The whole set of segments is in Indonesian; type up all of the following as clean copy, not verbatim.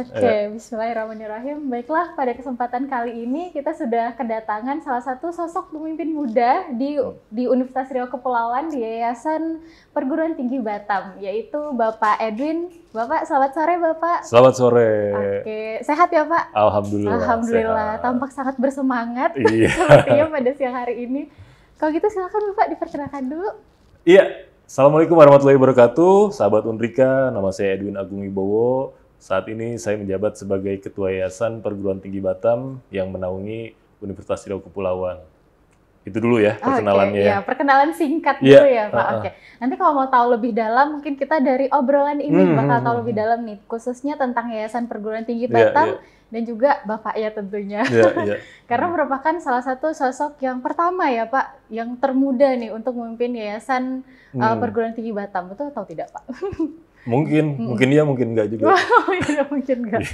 Oke, bismillahirrahmanirrahim. Baiklah, pada kesempatan kali ini kita sudah kedatangan salah satu sosok pemimpin muda di Universitas Riau Kepulauan di Yayasan Perguruan Tinggi Batam, yaitu Bapak Edwin. Bapak, selamat sore Bapak. Selamat sore. Oke, sehat ya Pak? Alhamdulillah. Alhamdulillah, sehat. tampak sangat bersemangat Iya. sepertinya pada siang hari ini. Kalau gitu silakan Bapak diperkenalkan dulu. Iya. Assalamualaikum warahmatullahi wabarakatuh. Sahabat Unrika, nama saya Edwin Agung Wibowo. Saat ini saya menjabat sebagai Ketua Yayasan Perguruan Tinggi Batam yang menaungi Universitas Riau Kepulauan. Itu dulu ya perkenalannya. Oke, ya, perkenalan singkat Iya, dulu ya Pak. Oke. Nanti kalau mau tahu lebih dalam, mungkin kita dari obrolan ini bakal tahu lebih dalam nih, khususnya tentang Yayasan Perguruan Tinggi Batam dan juga Bapak ya tentunya. Iya. Karena merupakan salah satu sosok yang pertama ya Pak, yang termuda nih untuk memimpin Yayasan Perguruan Tinggi Batam. Betul atau tidak Pak? Mungkin iya, mungkin enggak juga. Ya, mungkin enggak.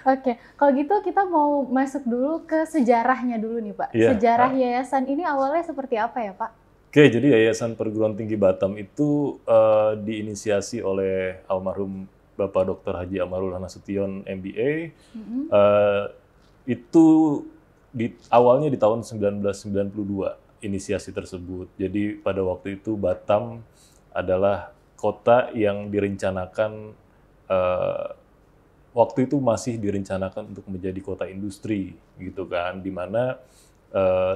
Oke, kalau gitu kita mau masuk dulu ke sejarahnya dulu nih Pak. Iya. Sejarah yayasan ini awalnya seperti apa ya Pak? Oke, jadi Yayasan Perguruan Tinggi Batam itu diinisiasi oleh almarhum Bapak Dr. Haji Amarul Nasution MBA. Itu awalnya di tahun 1992 inisiasi tersebut. Jadi pada waktu itu Batam adalah kota yang direncanakan waktu itu masih direncanakan untuk menjadi kota industri gitu kan, di mana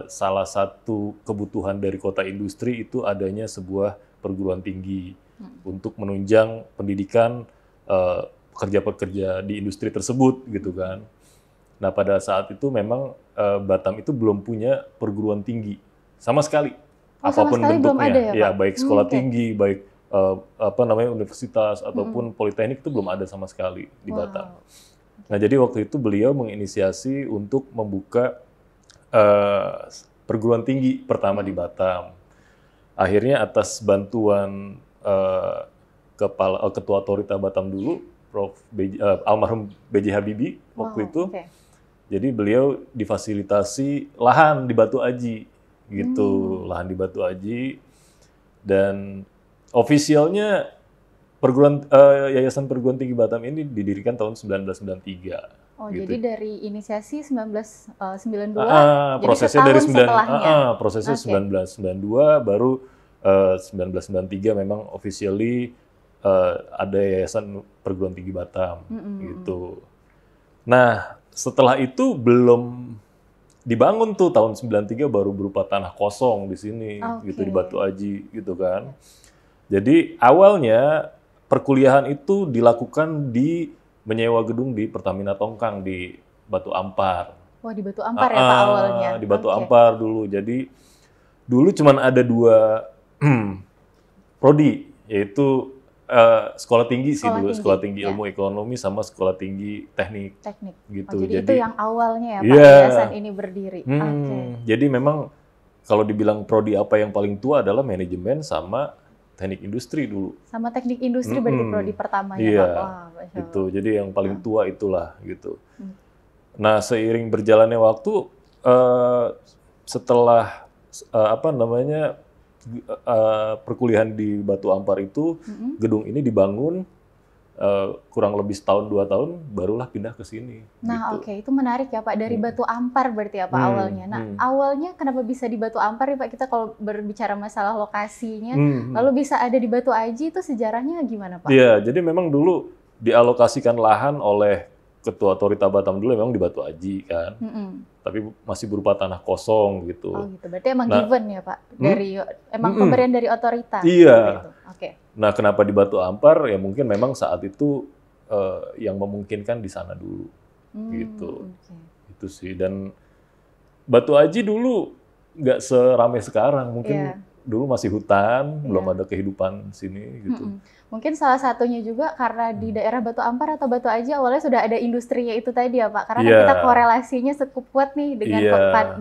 salah satu kebutuhan dari kota industri itu adanya sebuah perguruan tinggi untuk menunjang pendidikan pekerja-pekerja di industri tersebut gitu kan. Nah pada saat itu memang Batam itu belum punya perguruan tinggi sama sekali, apapun sama sekali bentuknya, belum ada ya, Pak? baik sekolah tinggi, baik universitas ataupun politeknik itu belum ada sama sekali di Batam. Nah jadi waktu itu beliau menginisiasi untuk membuka perguruan tinggi pertama di Batam. Akhirnya atas bantuan Ketua Otorita Batam dulu, almarhum B.J. Habibie waktu itu. Jadi beliau difasilitasi lahan di Batu Aji gitu, lahan di Batu Aji, dan ofisialnya Yayasan Perguruan Tinggi Batam ini didirikan tahun 1993. Oh, gitu. jadi dari inisiasi 1992, prosesnya jadi dari setahun setelahnya. 1992 baru 1993 memang officially ada Yayasan Perguruan Tinggi Batam gitu. Nah, setelah itu belum dibangun tuh, tahun 93 baru berupa tanah kosong di sini gitu, di Batu Aji gitu kan. Jadi awalnya perkuliahan itu dilakukan di menyewa gedung di Pertamina Tongkang di Batu Ampar. Wah, di Batu Ampar ya Pak awalnya? Di Batu Ampar dulu. Jadi dulu cuman ada dua prodi, yaitu sekolah tinggi sih dulu, sekolah tinggi ilmu ekonomi sama sekolah tinggi teknik. Gitu. Jadi itu yang awalnya ya Pak, yayasan ini berdiri. Jadi memang kalau dibilang prodi apa yang paling tua adalah manajemen sama teknik industri dulu. Sama teknik industri berarti prodi pertamanya Iya, Pak. gitu. Jadi yang paling tua itulah gitu. Nah seiring berjalannya waktu, setelah perkuliahan di Batu Ampar itu, gedung ini dibangun kurang lebih setahun 2 tahun, barulah pindah ke sini. Nah, gitu. itu menarik ya Pak, dari Batu Ampar berarti ya Pak awalnya. Nah, awalnya kenapa bisa di Batu Ampar ya Pak? Kita kalau berbicara masalah lokasinya, lalu bisa ada di Batu Aji, itu sejarahnya gimana Pak? Iya, jadi memang dulu dialokasikan lahan oleh Ketua Otorita Batam dulu memang di Batu Aji kan, tapi masih berupa tanah kosong gitu. Oh gitu, berarti emang given ya Pak, dari emang pemberian dari otorita. Iya. Oke. Nah, kenapa di Batu Ampar? Ya mungkin memang saat itu yang memungkinkan di sana dulu, gitu. Itu sih. Dan Batu Aji dulu nggak seramai sekarang, mungkin dulu masih hutan, belum ada kehidupan sini, gitu. Mungkin salah satunya juga karena di daerah Batu Ampar atau Batu Aji awalnya sudah ada industrinya itu tadi ya Pak, karena kan kita korelasinya cukup kuat nih dengan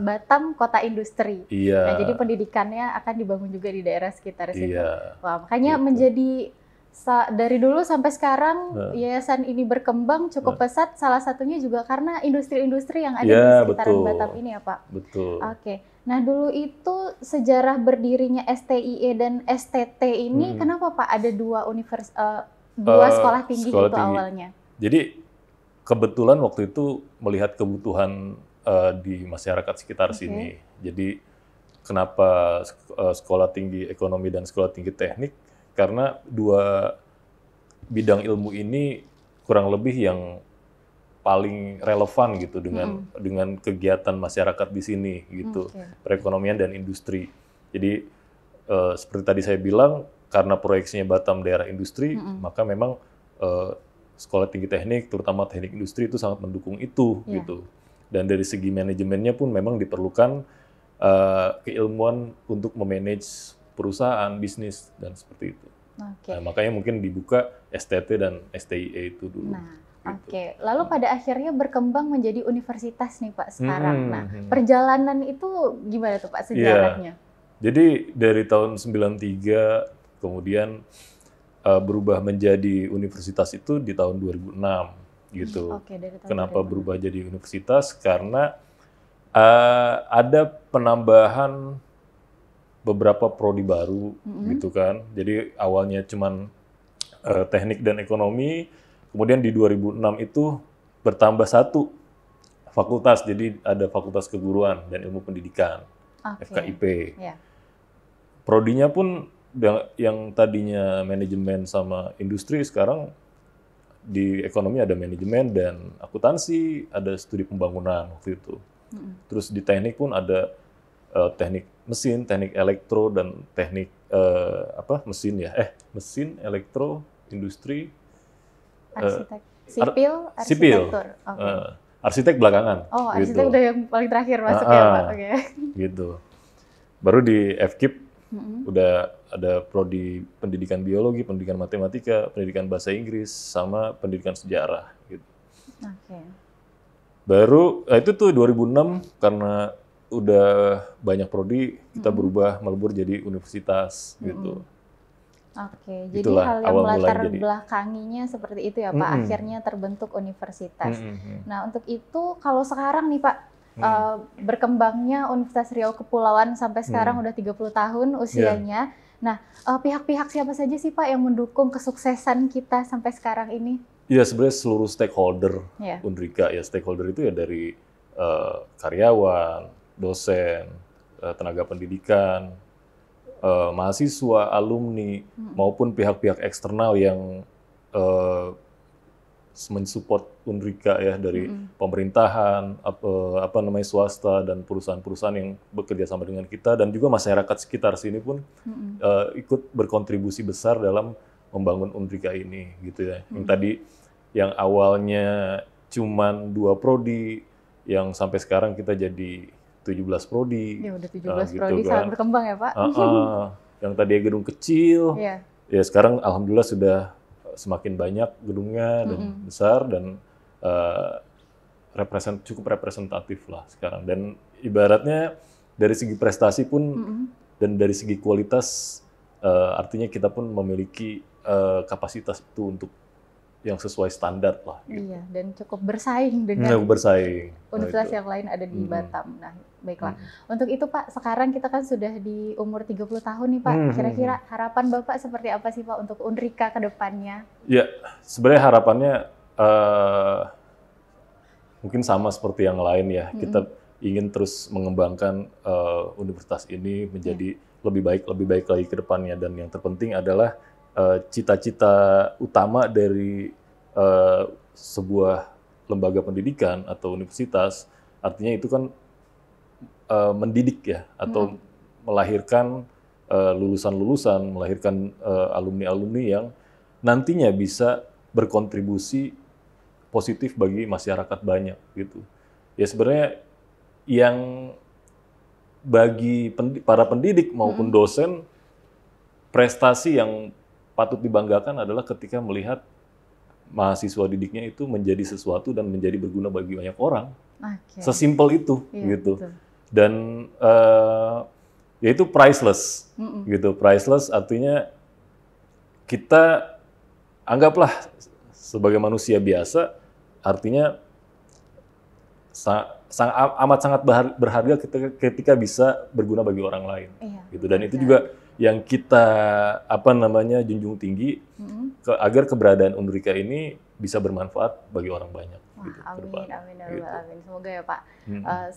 Batam, kota industri. Nah, jadi pendidikannya akan dibangun juga di daerah sekitar situ. Wah, makanya menjadi dari dulu sampai sekarang yayasan ini berkembang cukup pesat, salah satunya juga karena industri-industri yang ada di sekitaran Batam ini ya Pak. Betul. Oke. Nah, dulu itu sejarah berdirinya STIE dan STT ini kenapa Pak ada dua sekolah tinggi sekolah itu tinggi. awalnya? Jadi kebetulan waktu itu melihat kebutuhan di masyarakat sekitar sini. Jadi kenapa sekolah tinggi ekonomi dan sekolah tinggi teknik? Karena dua bidang ilmu ini kurang lebih yang paling relevan gitu dengan kegiatan masyarakat di sini gitu, perekonomian dan industri. Jadi seperti tadi saya bilang, karena proyeksinya Batam daerah industri, maka memang sekolah tinggi teknik, terutama teknik industri itu sangat mendukung itu gitu. Dan dari segi manajemennya pun memang diperlukan keilmuan untuk memanage perusahaan, bisnis dan seperti itu. Nah, makanya mungkin dibuka STT dan STIE itu dulu. Nah. Oke, lalu pada akhirnya berkembang menjadi universitas nih Pak sekarang. Nah, perjalanan itu gimana tuh Pak sejarahnya? Jadi dari tahun 93 kemudian berubah menjadi universitas itu di tahun 2006 gitu. Dari tahun Kenapa 2006. Berubah jadi universitas? Karena ada penambahan beberapa prodi baru gitu kan. Jadi awalnya cuman teknik dan ekonomi. Kemudian di 2006 itu bertambah satu fakultas, jadi ada Fakultas Keguruan dan Ilmu Pendidikan, FKIP. Prodinya pun yang tadinya manajemen sama industri, sekarang di ekonomi ada manajemen dan akuntansi, ada studi pembangunan waktu itu. Terus di teknik pun ada teknik mesin, teknik elektro, dan teknik mesin, elektro, industri, arsitek, sipil, sipil. Arsitek belakangan. Oh, arsitek gitu. Udah yang paling terakhir masuk ya Pak. Gitu. Baru di FKIP udah ada prodi pendidikan biologi, pendidikan matematika, pendidikan bahasa Inggris, sama pendidikan sejarah. Gitu. Baru itu tuh 2006 karena udah banyak prodi, kita berubah melebur jadi universitas gitu. Jadi hal yang melatar belakanginya seperti itu ya Pak, akhirnya terbentuk universitas. Nah untuk itu kalau sekarang nih Pak, berkembangnya Universitas Riau Kepulauan sampai sekarang udah 30 tahun usianya. Nah pihak-pihak siapa saja sih Pak yang mendukung kesuksesan kita sampai sekarang ini? Ya sebenarnya seluruh stakeholder Unrika ya, stakeholder itu ya dari karyawan, dosen, tenaga pendidikan, mahasiswa, alumni, maupun pihak-pihak eksternal yang mensupport Unrika ya dari pemerintahan, swasta dan perusahaan-perusahaan yang bekerja sama dengan kita, dan juga masyarakat sekitar sini pun ikut berkontribusi besar dalam membangun Unrika ini gitu ya. Yang tadi yang awalnya cuman 2 prodi, yang sampai sekarang kita jadi 17 prodi. Ya udah 17 prodi gitu sangat berkembang ya Pak. Yang tadi gedung kecil, ya sekarang alhamdulillah sudah semakin banyak gedungnya dan besar dan cukup representatif lah sekarang. Dan ibaratnya dari segi prestasi pun dan dari segi kualitas, artinya kita pun memiliki kapasitas itu untuk yang sesuai standar lah. Gitu. Iya, dan cukup bersaing dengan universitas yang lain ada di Batam. Nah, baiklah. Untuk itu Pak, sekarang kita kan sudah di umur 30 tahun nih Pak. Kira-kira harapan Bapak seperti apa sih Pak untuk Unrika ke depannya? Ya, sebenarnya harapannya mungkin sama seperti yang lain ya. Kita ingin terus mengembangkan universitas ini menjadi lebih baik lagi ke depannya. Dan yang terpenting adalah cita-cita utama dari sebuah lembaga pendidikan atau universitas, artinya itu kan mendidik ya, atau melahirkan lulusan-lulusan, melahirkan alumni-alumni yang nantinya bisa berkontribusi positif bagi masyarakat banyak gitu. Ya sebenarnya yang bagi para pendidik maupun dosen, prestasi yang patut dibanggakan adalah ketika melihat mahasiswa didiknya itu menjadi sesuatu dan menjadi berguna bagi banyak orang. Sesimpel itu, gitu. Betul. Dan ya itu priceless, gitu. Priceless artinya kita anggaplah sebagai manusia biasa, artinya amat sangat berharga ketika bisa berguna bagi orang lain. Gitu. Dan itu juga yang kita junjung tinggi agar keberadaan Undrika ini bisa bermanfaat bagi orang banyak. Wah, gitu, amin, gitu. Amin. Semoga ya Pak,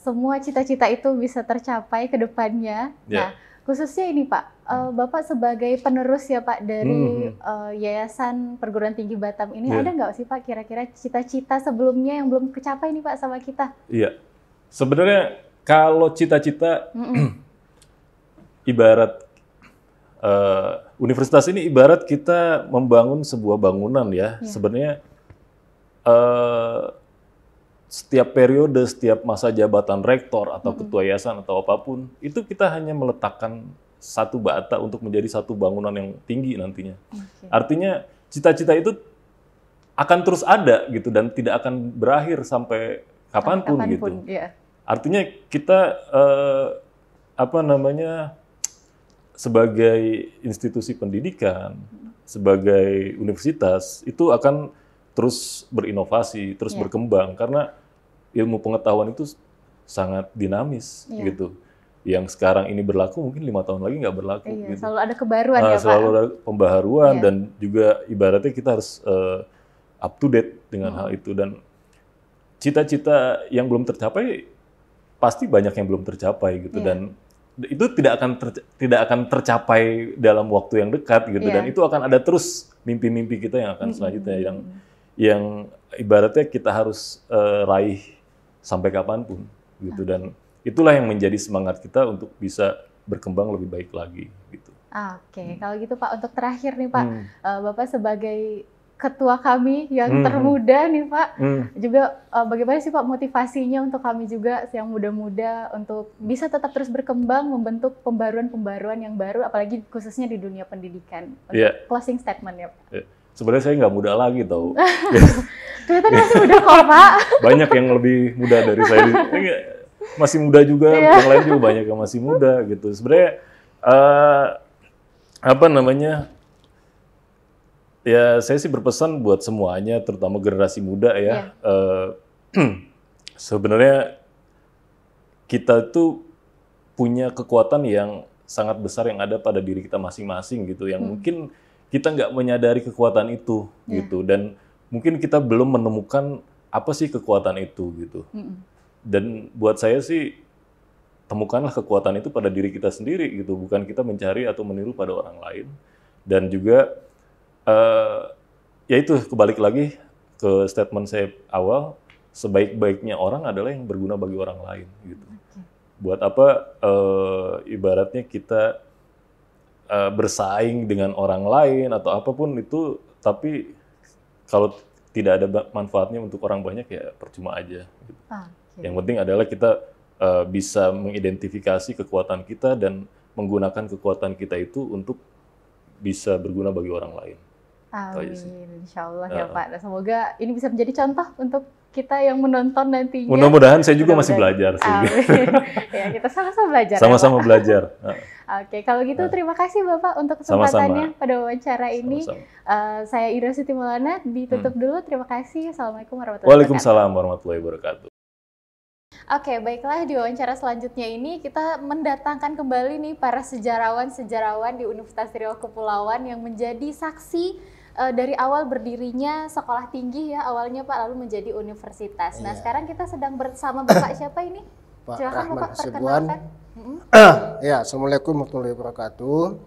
semua cita-cita itu bisa tercapai ke depannya. Nah, khususnya ini Pak, Bapak sebagai penerus ya Pak dari Yayasan Perguruan Tinggi Batam ini, ada nggak sih Pak kira-kira cita-cita sebelumnya yang belum kecapai nih Pak sama kita? Iya, sebenarnya kalau cita-cita ibarat universitas ini ibarat kita membangun sebuah bangunan ya. Sebenarnya setiap periode, setiap masa jabatan rektor atau ketua yayasan atau apapun, itu kita hanya meletakkan satu bata untuk menjadi satu bangunan yang tinggi nantinya. Artinya cita-cita itu akan terus ada gitu dan tidak akan berakhir sampai kapanpun gitu. Artinya kita sebagai institusi pendidikan, sebagai universitas itu akan terus berinovasi, terus berkembang karena ilmu pengetahuan itu sangat dinamis gitu. Yang sekarang ini berlaku mungkin 5 tahun lagi nggak berlaku. Gitu. Selalu ada kebaruan ya Pak. Selalu ada pembaharuan dan juga ibaratnya kita harus up to date dengan hal itu dan cita-cita yang belum tercapai pasti banyak yang belum tercapai gitu dan itu tidak akan tercapai dalam waktu yang dekat gitu dan itu akan ada terus mimpi-mimpi kita yang akan selanjutnya yang ibaratnya kita harus raih sampai kapanpun gitu dan itulah yang menjadi semangat kita untuk bisa berkembang lebih baik lagi gitu. Kalau gitu Pak untuk terakhir nih Pak, Bapak sebagai ketua kami yang termuda nih Pak, juga bagaimana sih Pak motivasinya untuk kami juga yang muda-muda untuk bisa tetap terus berkembang, membentuk pembaruan-pembaruan yang baru, apalagi khususnya di dunia pendidikan. Untuk closing statement ya Pak. Sebenarnya saya nggak muda lagi tau. Ternyata masih muda kok Pak. Banyak yang lebih muda dari saya. Masih muda juga, yang lain juga banyak yang masih muda gitu. Sebenarnya ya saya sih berpesan buat semuanya, terutama generasi muda ya. Sebenarnya kita tuh punya kekuatan yang sangat besar yang ada pada diri kita masing-masing gitu, yang mungkin kita nggak menyadari kekuatan itu gitu, dan mungkin kita belum menemukan apa sih kekuatan itu gitu. Dan buat saya sih temukanlah kekuatan itu pada diri kita sendiri gitu, bukan kita mencari atau meniru pada orang lain. Dan juga ya itu kebalik lagi ke statement saya awal, sebaik-baiknya orang adalah yang berguna bagi orang lain gitu. Buat apa ibaratnya kita bersaing dengan orang lain atau apapun itu, tapi kalau tidak ada manfaatnya untuk orang banyak ya percuma aja gitu. Yang penting adalah kita bisa mengidentifikasi kekuatan kita dan menggunakan kekuatan kita itu untuk bisa berguna bagi orang lain. Amin, insya Allah ya Pak. Dan semoga ini bisa menjadi contoh untuk kita yang menonton nantinya. Mudah-mudahan saya juga masih belajar sih. Ya, kita sama-sama belajar. Sama-sama belajar. Oke, kalau gitu terima kasih Bapak untuk kesempatannya pada wawancara ini. Saya Ira Siti Maulana, ditutup dulu. Terima kasih. Assalamualaikum warahmatullahi wabarakatuh. Waalaikumsalam warahmatullahi wabarakatuh. Oke, baiklah, di wawancara selanjutnya ini kita mendatangkan kembali nih para sejarawan-sejarawan di Universitas Riau Kepulauan yang menjadi saksi dari awal berdirinya sekolah tinggi ya awalnya Pak, lalu menjadi universitas. Nah, sekarang kita sedang bersama Bapak siapa ini? Pak Silakan Rahman Bapak Hasibuan. Ya, Assalamualaikum warahmatullahi wabarakatuh.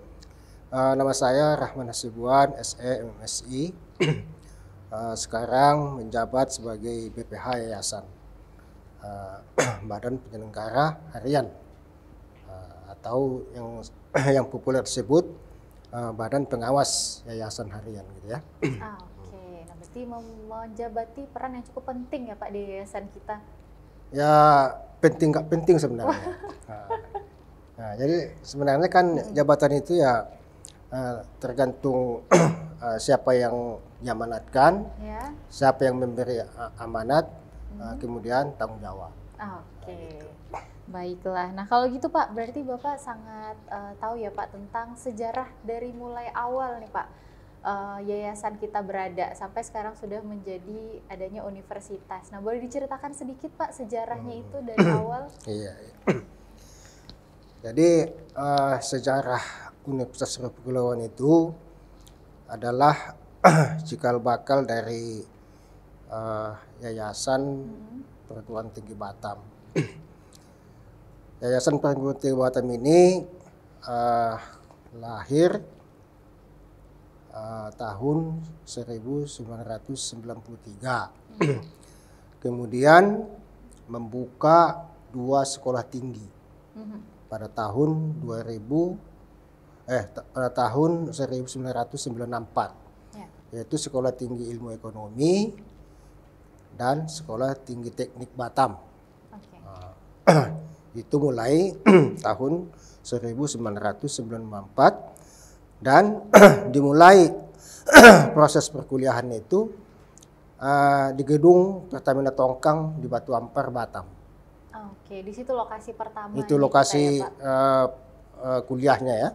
Nama saya Rahman Hasibuan, SE MSI. Sekarang menjabat sebagai BPH Yayasan, Badan Penyelenggara Harian, atau yang populer disebut Badan Pengawas Yayasan Harian gitu ya. Oke, nah berarti menjabati peran yang cukup penting ya Pak di yayasan kita. Ya penting nggak penting sebenarnya. Nah, jadi sebenarnya kan jabatan itu ya tergantung siapa yang diamanatkan, siapa yang memberi amanat, kemudian tanggung jawab. Oke. Baiklah, nah kalau gitu Pak, berarti Bapak sangat tahu ya Pak tentang sejarah dari mulai awal nih Pak, yayasan kita berada sampai sekarang sudah menjadi adanya universitas. Nah, boleh diceritakan sedikit Pak sejarahnya itu dari awal? Iya. Jadi sejarah Universitas Riau Kepulauan itu adalah cikal bakal dari Yayasan Perguruan Tinggi Batam. Yayasan Perguruan Tinggi Batam ini lahir tahun 1993. Kemudian membuka 2 sekolah tinggi pada tahun 1994, yaitu Sekolah Tinggi Ilmu Ekonomi dan Sekolah Tinggi Teknik Batam. Itu mulai tahun 1994 dan dimulai proses perkuliahan itu di gedung Pertamina Tongkang di Batu Ampar, Batam. Oke, di situ lokasi pertama. Itu lokasi kuliahnya ya.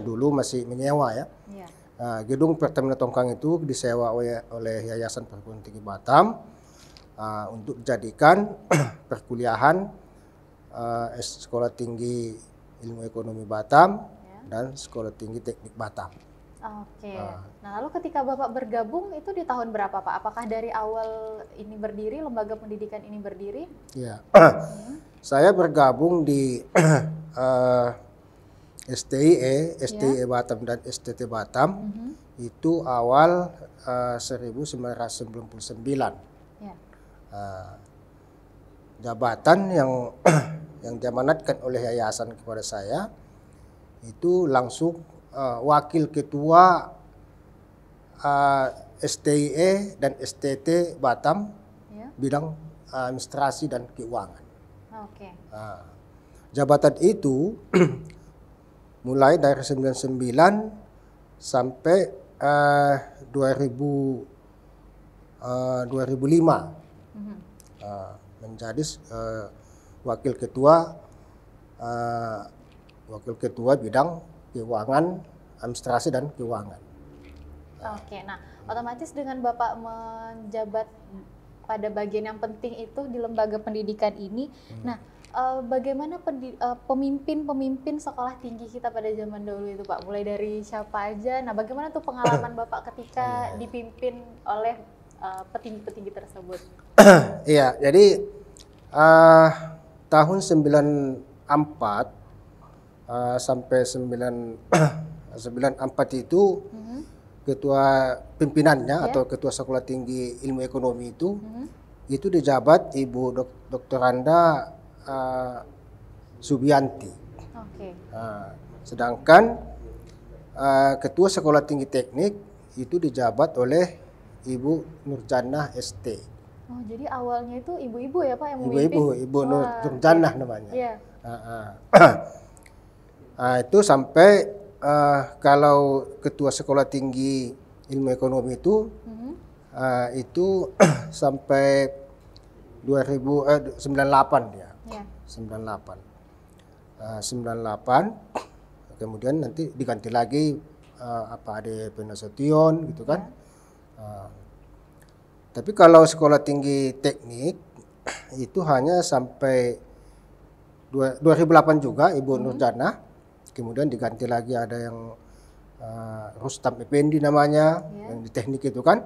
Dulu masih menyewa ya. Gedung Pertamina Tongkang itu disewa oleh Yayasan Perguruan Tinggi Batam untuk dijadikan perkuliahan Sekolah Tinggi Ilmu Ekonomi Batam dan Sekolah Tinggi Teknik Batam. Oke. Nah, lalu ketika Bapak bergabung itu di tahun berapa Pak? Apakah dari awal ini berdiri, lembaga pendidikan ini berdiri? Iya. Saya bergabung di STIE Batam dan STT Batam itu awal 1999. Jabatan yang diamanatkan oleh yayasan kepada saya itu langsung wakil ketua STIE dan STT Batam bidang administrasi dan keuangan. Jabatan itu mulai dari 99 sampai 2005 menjadi wakil ketua bidang keuangan, administrasi dan keuangan. Oke, nah otomatis dengan Bapak menjabat pada bagian yang penting itu di lembaga pendidikan ini, nah bagaimana pemimpin sekolah tinggi kita pada zaman dahulu itu Pak? Mulai dari siapa aja? Nah, bagaimana tuh pengalaman Bapak ketika dipimpin oleh petinggi-petinggi tersebut? Iya, jadi tahun 94 sampai 94 itu ketua pimpinannya atau ketua Sekolah Tinggi Ilmu Ekonomi itu dijabat Ibu Dr. Anda Subianti. Sedangkan ketua Sekolah Tinggi Teknik itu dijabat oleh Ibu Nurjannah ST. Oh, jadi awalnya itu ibu-ibu ya Pak yang memimpin? Ibu Nurjannah namanya. Itu sampai kalau ketua Sekolah Tinggi Ilmu Ekonomi itu sampai 98 dia. 98. Kemudian nanti diganti lagi Ade Penasution gitu kan. Tapi kalau Sekolah Tinggi Teknik itu hanya sampai 2008 juga Ibu Nurjannah. Kemudian diganti lagi ada yang Rustam Effendi namanya, yang di teknik itu kan,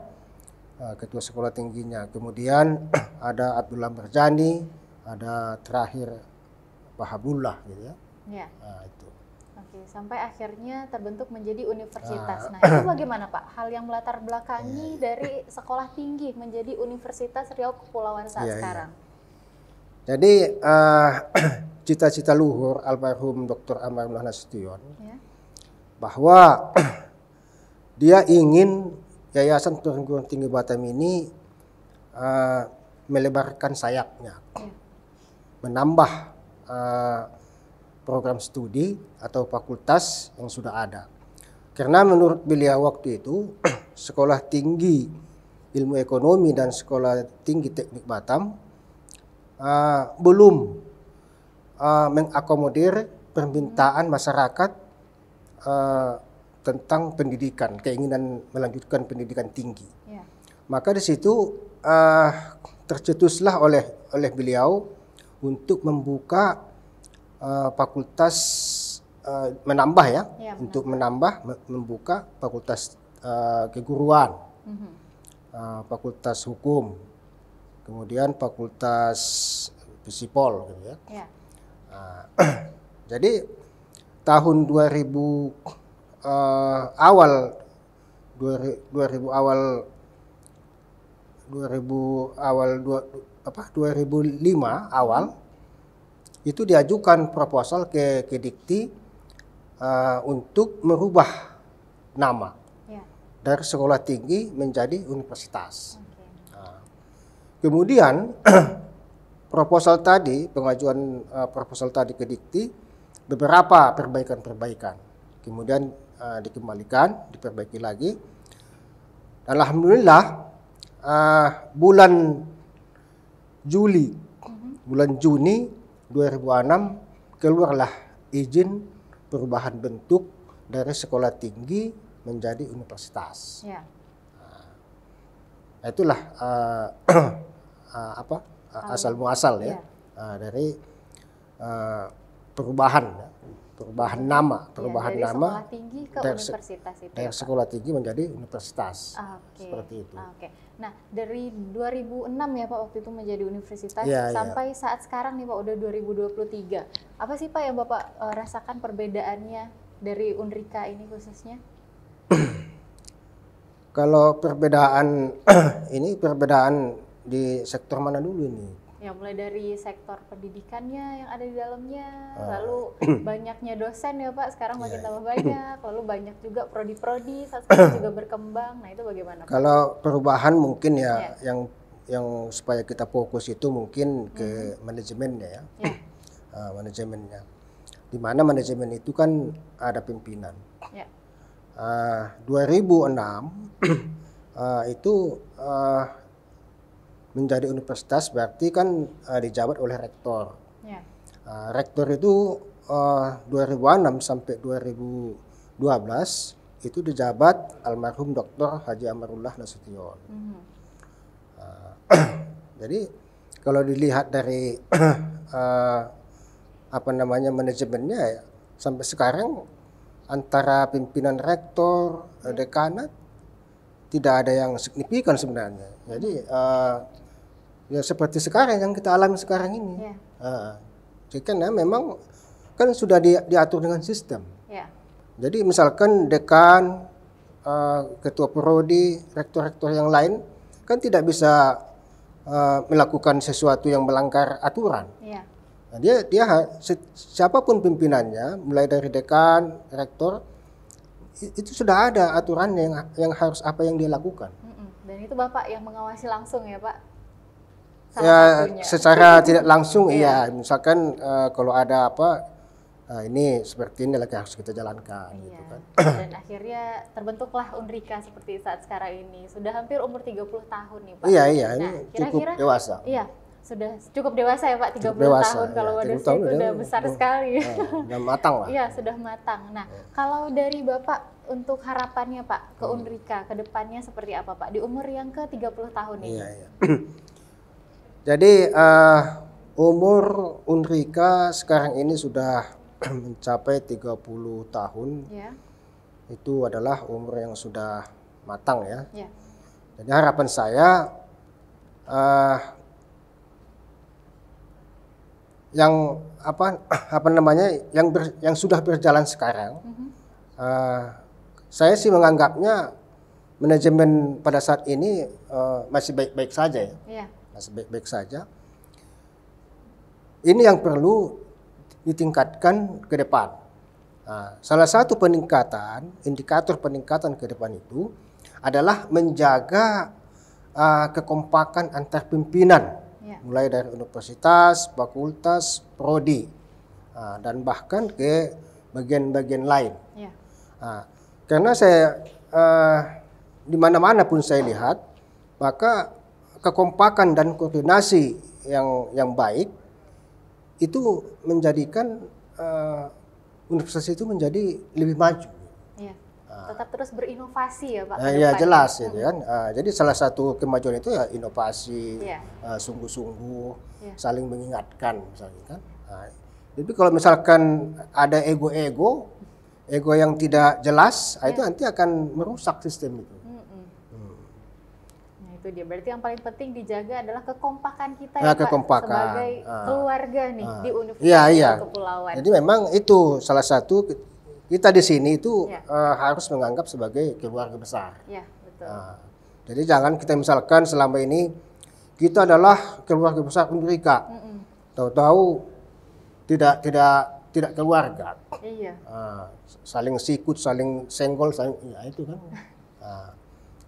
ketua sekolah tingginya. Kemudian ada Abdullah Merjani, ada terakhir Pak Habullah gitu ya. Itu. Oke, sampai akhirnya terbentuk menjadi universitas. Nah, itu bagaimana Pak? Hal yang melatar belakangi dari sekolah tinggi menjadi Universitas Riau Kepulauan saat sekarang. Jadi cita-cita luhur almarhum Dr. Amar Nasution bahwa dia ingin Yayasan Perguruan Tinggi Batam ini melebarkan sayapnya, menambah program studi atau fakultas yang sudah ada. Karena menurut beliau waktu itu Sekolah Tinggi Ilmu Ekonomi dan Sekolah Tinggi Teknik Batam belum mengakomodir permintaan masyarakat tentang pendidikan, keinginan melanjutkan pendidikan tinggi. Ya. Maka di situ tercetuslah oleh beliau untuk membuka fakultas, menambah ya, untuk membuka fakultas keguruan, fakultas hukum, kemudian fakultas Fisipol gitu ya. Ya. Jadi tahun 2000 2005 awal itu diajukan proposal ke Dikti untuk merubah nama dari sekolah tinggi menjadi universitas. Kemudian proposal tadi, pengajuan proposal tadi ke Dikti, beberapa perbaikan-perbaikan. Kemudian dikembalikan, diperbaiki lagi. Alhamdulillah bulan Juni 2006 keluarlah izin perubahan bentuk dari sekolah tinggi menjadi universitas. Ya. Itulah asal muasal ya, dari perubahan nama, dari sekolah tinggi ke universitas itu. Dari sekolah tinggi menjadi universitas. Seperti itu. Nah, dari 2006 ya Pak waktu itu menjadi universitas sampai saat sekarang nih Pak udah 2023. Apa sih Pak yang Bapak rasakan perbedaannya dari Unrika ini khususnya? Kalau perbedaan ini perbedaan di sektor mana dulu ini? Ya mulai dari sektor pendidikannya yang ada di dalamnya, lalu banyaknya dosen ya Pak, sekarang makin tambah banyak, lalu banyak juga prodi-prodi saat sekarang juga berkembang. Nah itu bagaimana Pak? Kalau perubahan mungkin ya yang supaya kita fokus itu mungkin ke manajemennya ya, manajemennya. Di mana manajemen itu kan ada pimpinan. 2006 itu menjadi universitas berarti kan dijabat oleh rektor. Rektor itu 2006 sampai 2012 itu dijabat almarhum Dr. Haji Amarullah Nasution. Jadi kalau dilihat dari manajemennya ya, sampai sekarang antara pimpinan rektor, dekanat tidak ada yang signifikan sebenarnya. Jadi ya seperti sekarang yang kita alami sekarang ini. Jadi kan ya memang kan sudah diatur dengan sistem. Jadi misalkan dekan, ketua prodi, rektor-rektor yang lain kan tidak bisa melakukan sesuatu yang melanggar aturan. Nah, dia siapapun pimpinannya, mulai dari dekan, rektor, itu sudah ada aturan yang harus apa yang dia lakukan. Dan itu Bapak yang mengawasi langsung ya Pak? Secara tidak langsung iya. Misalkan kalau ada ini seperti ini lagi harus kita jalankan. Gitu kan. Dan akhirnya terbentuklah Unrika seperti saat sekarang ini. Sudah hampir umur 30 tahun nih Pak. Iya, nah, ini cukup dewasa. Iya. Sudah cukup dewasa ya Pak, 30 tahun kalau waduh itu udah besar sekali. Udah matang lah. Iya, sudah matang. Nah, kalau dari Bapak untuk harapannya Pak ke Unrika ke depannya seperti apa Pak di umur yang ke 30 tahun ini? Iya. Jadi umur Unrika sekarang ini sudah mencapai 30 tahun. Itu adalah umur yang sudah matang ya. Jadi harapan saya yang yang sudah berjalan sekarang, saya sih menganggapnya manajemen pada saat ini masih baik-baik saja ya, masih baik-baik saja. Ini yang perlu ditingkatkan ke depan. Salah satu indikator peningkatan ke depan itu adalah menjaga kekompakan antar pimpinan. Mulai dari universitas, fakultas, prodi, dan bahkan ke bagian-bagian lain. Karena saya di mana-mana pun saya lihat, maka kekompakan dan koordinasi yang baik itu menjadikan universitas itu menjadi lebih maju. Tetap terus berinovasi ya Pak? Ya jelas itu kan. Jadi salah satu kemajuan itu ya inovasi, sungguh-sungguh, saling mengingatkan misalnya kan. Jadi kalau misalkan ada ego yang tidak jelas, itu nanti akan merusak sistem itu. Nah itu dia. Berarti yang paling penting dijaga adalah kekompakan kita ya Pak sebagai keluarga nih di Universitas Kepulauan. Jadi memang itu salah satu kita di sini itu harus menganggap sebagai keluarga besar. Ya, betul. Jadi jangan kita misalkan selama ini kita adalah keluarga besar Unrika. Tahu-tahu tidak keluarga. Iya. Saling sikut, saling senggol, itu kan.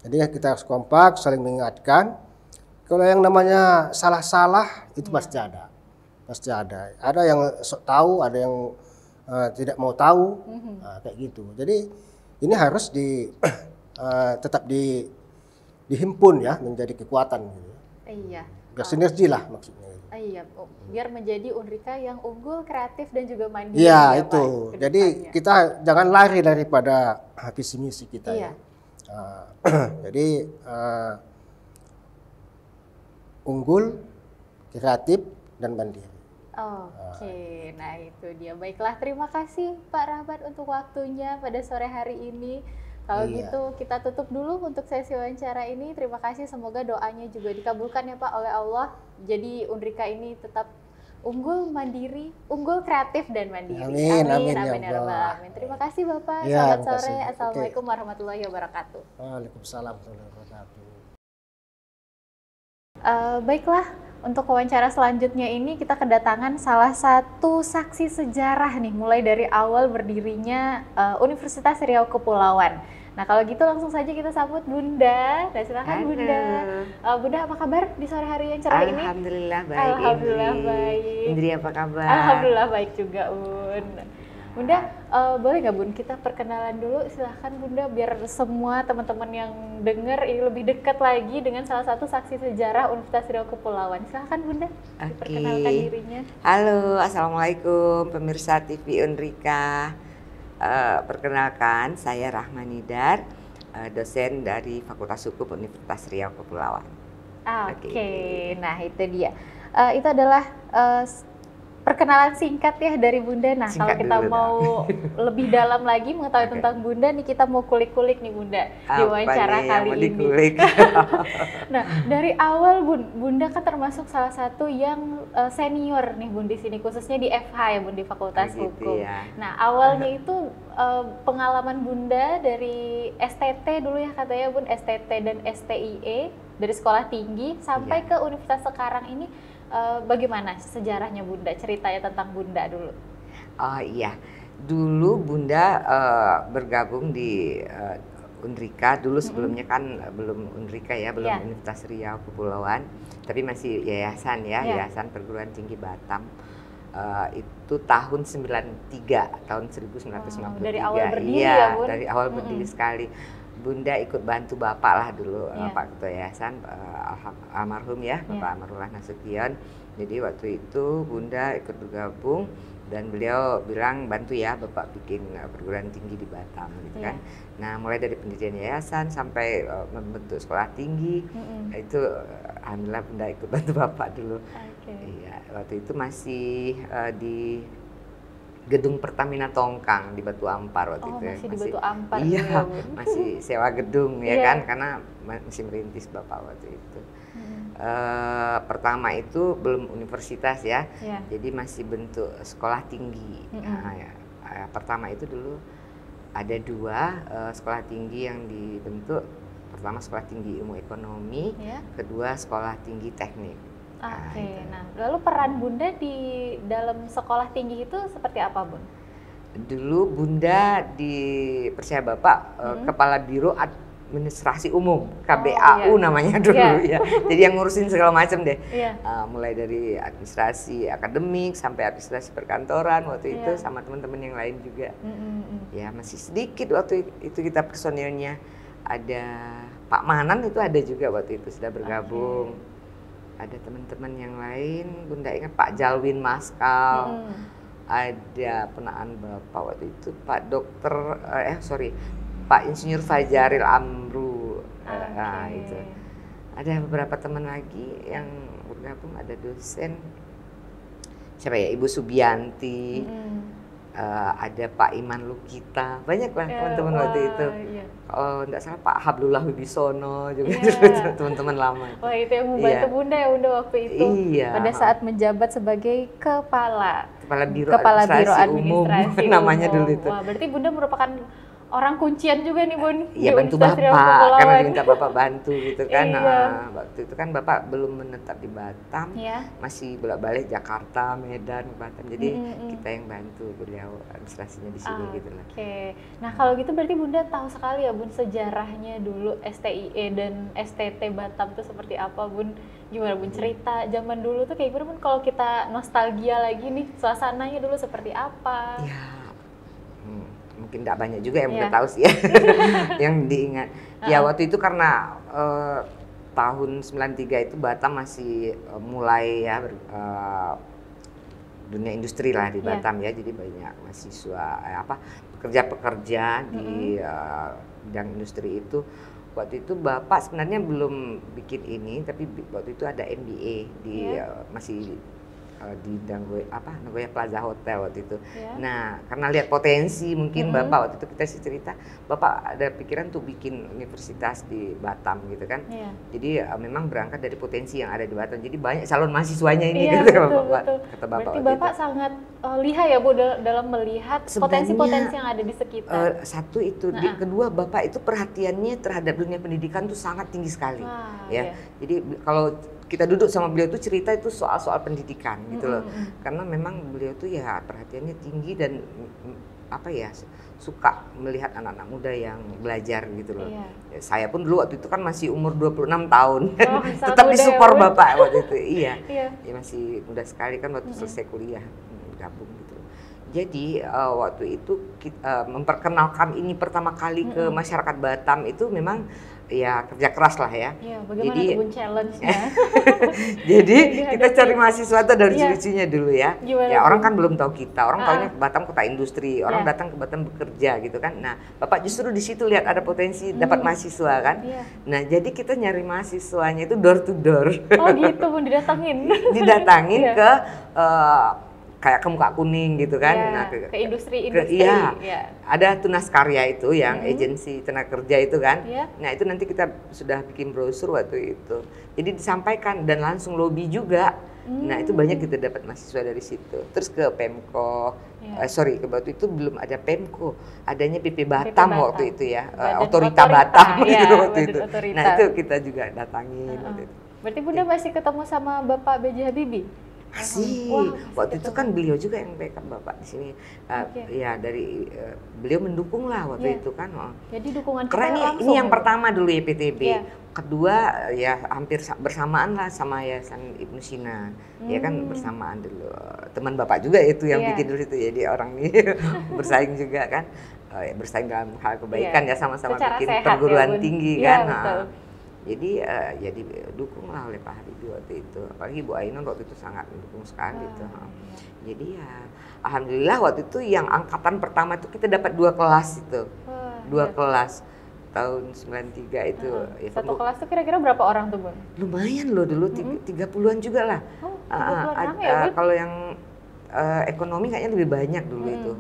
Jadi kita harus kompak, saling mengingatkan. Kalau yang namanya salah-salah itu pasti ada. Pasti ada. Ada yang tahu, ada yang tidak mau tahu, kayak gitu. Jadi ini harus tetap dihimpun ya menjadi kekuatan. Gitu. Iya. Bersinergi lah maksudnya. Iya, biar menjadi Unrika yang unggul, kreatif dan juga mandiri. Iya itu. Pak, jadi kita jangan lari daripada visi misi kita. Iya. Jadi unggul, kreatif dan mandiri. Oke, nah itu dia. Baiklah, terima kasih Pak Rahmat untuk waktunya pada sore hari ini. Kalau gitu kita tutup dulu untuk sesi wawancara ini. Terima kasih, semoga doanya juga dikabulkan ya Pak oleh Allah. Jadi Unrika ini tetap unggul, mandiri, unggul, kreatif dan mandiri. Amin, amin, ya Allah. Amin. Terima kasih Bapak. Selamat sore. Assalamualaikum warahmatullahi wabarakatuh. Waalaikumsalam warahmatullahi wabarakatuh. Baiklah, untuk wawancara selanjutnya ini kita kedatangan salah satu saksi sejarah nih, mulai dari awal berdirinya Universitas Riau Kepulauan. Nah kalau gitu langsung saja kita sambut Bunda. Nah, silakan Bunda. Bunda apa kabar di sore hari yang cerah ini? Alhamdulillah baik. Alhamdulillah baik. Indri apa kabar? Alhamdulillah baik juga Bun. Bunda, boleh nggak Bun kita perkenalan dulu, silahkan Bunda, biar semua teman-teman yang dengar ini lebih dekat lagi dengan salah satu saksi sejarah Universitas Riau Kepulauan. Silahkan Bunda, diperkenalkan dirinya. Halo, Assalamualaikum pemirsa TV Unrika. Perkenalkan, saya Rahmanidar, dosen dari Fakultas Hukum Universitas Riau Kepulauan. Oke. Nah itu dia. Itu adalah perkenalan singkat ya dari Bunda. Nah, kalau kita mau lebih dalam lagi mengetahui tentang Bunda nih, kita mau kulik-kulik nih Bunda di wawancara kali ini. Nah, dari awal Bunda kan termasuk salah satu yang senior nih Bun di sini, khususnya di FH ya Bun, di Fakultas Hukum. Ya. Nah, awalnya itu pengalaman Bunda dari STT dulu ya katanya Bun, STT dan STIE dari sekolah tinggi sampai ke universitas sekarang ini. Bagaimana sejarahnya Bunda? Ceritanya tentang Bunda dulu. Oh iya, dulu Bunda bergabung di Unrika. Dulu sebelumnya kan belum Unrika ya, belum Universitas Riau Kepulauan, tapi masih yayasan ya, Yayasan Perguruan Tinggi Batam. Itu tahun 93, tahun 1993. Dari awal berdiri ya Bun? Dari awal berdiri sekali. Bunda ikut bantu Bapak lah dulu, Pak Ketua Yayasan, almarhum ya, Bapak Amarullah Nasution. Jadi waktu itu Bunda ikut bergabung dan beliau bilang bantu ya Bapak bikin perguruan tinggi di Batam gitu kan. Nah mulai dari pendirian yayasan sampai membentuk sekolah tinggi, itu alhamdulillah Bunda ikut bantu Bapak dulu. Iya, waktu itu masih di Gedung Pertamina Tongkang di Batu Ampar waktu itu. Masih di Batu Ampar. Iya, masih sewa gedung ya kan, karena masih merintis Bapak waktu itu. Pertama itu belum universitas ya, jadi masih bentuk sekolah tinggi. Pertama itu dulu ada 2 sekolah tinggi yang dibentuk. Pertama sekolah tinggi ilmu ekonomi, kedua sekolah tinggi teknik. Nah lalu peran Bunda di dalam sekolah tinggi itu seperti apa Bun? Dulu Bunda dipercaya Bapak Kepala Biro Administrasi Umum, KBAU namanya dulu ya. Jadi yang ngurusin segala macam deh, mulai dari administrasi akademik sampai administrasi perkantoran waktu itu sama teman-teman yang lain juga. Ya masih sedikit waktu itu kita personilnya, ada Pak Manan itu ada juga waktu itu sudah bergabung. Ada teman-teman yang lain, Bunda ingat Pak Jalwin Maskal, ada penaan Bapak waktu itu Pak Dokter, Pak Insinyur Fajaril Amru. Nah, itu. Ada beberapa teman lagi yang bergabung, ada dosen siapa ya, Ibu Subianti, ada Pak Iman Lukita, banyak lah teman-teman waktu itu. Kalau nggak salah Pak Hablullah Wibisono juga teman-teman lama. Wah, itu yang membantu Bunda ya Bunda waktu itu. Pada saat menjabat sebagai Kepala Biro Administrasi namanya dulu itu. Wah, berarti Bunda merupakan orang kuncian juga nih Bun. Iya, bantu Bapak, karena diminta Bapak bantu gitu kan. Nah, waktu itu kan Bapak belum menetap di Batam, masih bolak-balik Jakarta, Medan, Batam. Jadi kita yang bantu beliau administrasinya di sini gitu lah. Nah kalau gitu berarti Bunda tahu sekali ya Bun sejarahnya dulu STIE dan STT Batam itu seperti apa Bun? Gimana Bun cerita zaman dulu tuh kayak gimana Bun kalau kita nostalgia lagi nih, suasananya dulu seperti apa? Mungkin tidak banyak juga yang udah tahu sih ya, yang diingat. Ya waktu itu karena tahun 93 itu Batam masih mulai ya dunia industri lah di Batam ya, jadi banyak mahasiswa pekerja-pekerja di bidang industri itu. Waktu itu Bapak sebenarnya belum bikin ini, tapi waktu itu ada MBA di masih di Nagoya Plaza Hotel waktu itu. Nah, karena lihat potensi mungkin Bapak waktu itu kita cerita, Bapak ada pikiran tuh bikin universitas di Batam gitu kan. Jadi memang berangkat dari potensi yang ada di Batam. Jadi banyak calon mahasiswanya ini kata Bapak. Berarti Bapak sangat lihai ya Bu dalam melihat potensi-potensi yang ada di sekitar. Satu itu, kedua Bapak itu perhatiannya terhadap dunia pendidikan tuh sangat tinggi sekali. Jadi kalau kita duduk sama beliau tuh cerita itu soal-soal pendidikan gitu loh. Karena memang beliau tuh ya perhatiannya tinggi dan suka melihat anak-anak muda yang belajar gitu loh. Saya pun dulu waktu itu kan masih umur 26 tahun. Tetap disupport Bapak waktu itu. Ya masih muda sekali kan waktu selesai kuliah gabung gitu. Jadi waktu itu memperkenalkan ini pertama kali ke masyarakat Batam itu memang ya kerja keras lah ya. Bagaimana jadi, Bun challenge-nya? Jadi kita cari mahasiswa itu dari ciri-cirinya dulu ya. Ya orang kan belum tahu kita, orang taunya Batam kota industri, orang datang ke Batam bekerja gitu kan. Nah, Bapak justru di situ lihat ada potensi dapat mahasiswa kan. Nah, jadi kita nyari mahasiswanya itu door to door. Oh gitu Bun, didatangin. Didatangin ke kayak ke Muka Kuning gitu kan. Nah, ke industri. Ada Tunas Karya itu yang agensi tenaga kerja itu kan. Nah, itu nanti kita sudah bikin brosur waktu itu. Jadi disampaikan dan langsung lobby juga. Nah, itu banyak kita dapat mahasiswa dari situ. Terus ke Pemko. Waktu itu belum ada Pemko, adanya BP Batam waktu itu ya. Otorita Batam gitu waktu itu. Nah, itu kita juga datangin waktu itu. Berarti Bunda masih ketemu sama Bapak B.J. Habibie? Masih. Waktu itu kan beliau juga yang backup Bapak di sini. Ya dari beliau mendukung lah waktu itu kan. Jadi dukungan karena ini yang pertama dulu ya PTB. Kedua ya hampir bersamaan lah sama Yayasan Ibnu Sina. Ya kan bersamaan dulu. Teman Bapak juga itu yang bikin dulu itu. Jadi orang ini bersaing juga kan. Bersaing dalam hal kebaikan ya sama-sama bikin perguruan tinggi kan. Jadi ya didukung lah oleh Pak Habibie waktu itu, apalagi Bu Ainun waktu itu sangat mendukung sekali tuh. Jadi ya alhamdulillah waktu itu yang angkatan pertama itu kita dapat 2 kelas itu, 2 kelas tahun 93 itu. Satu kelas tuh kira-kira berapa orang tuh Bun? Lumayan loh dulu 30-an juga lah. Kalau yang ekonomi kayaknya lebih banyak dulu itu.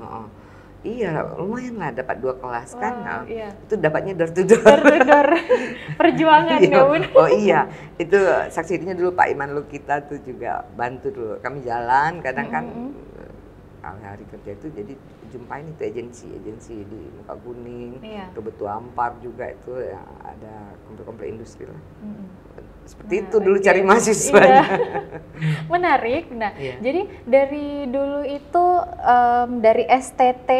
Iya, lumayan lah dapat 2 kelas kan. Itu dapatnya door to door. Door to door. Perjuangan ya Bun. Oh iya, itu saksinya dulu Pak Iman Lukita tuh juga bantu dulu. Kami jalan kadang kan hari kerja itu jadi jumpain itu agensi di Muka Kuning, Betu Ampar juga itu yang ada komplek industri lah. Seperti itu dulu cari mahasiswanya. Menarik. Nah, jadi dari dulu itu dari STT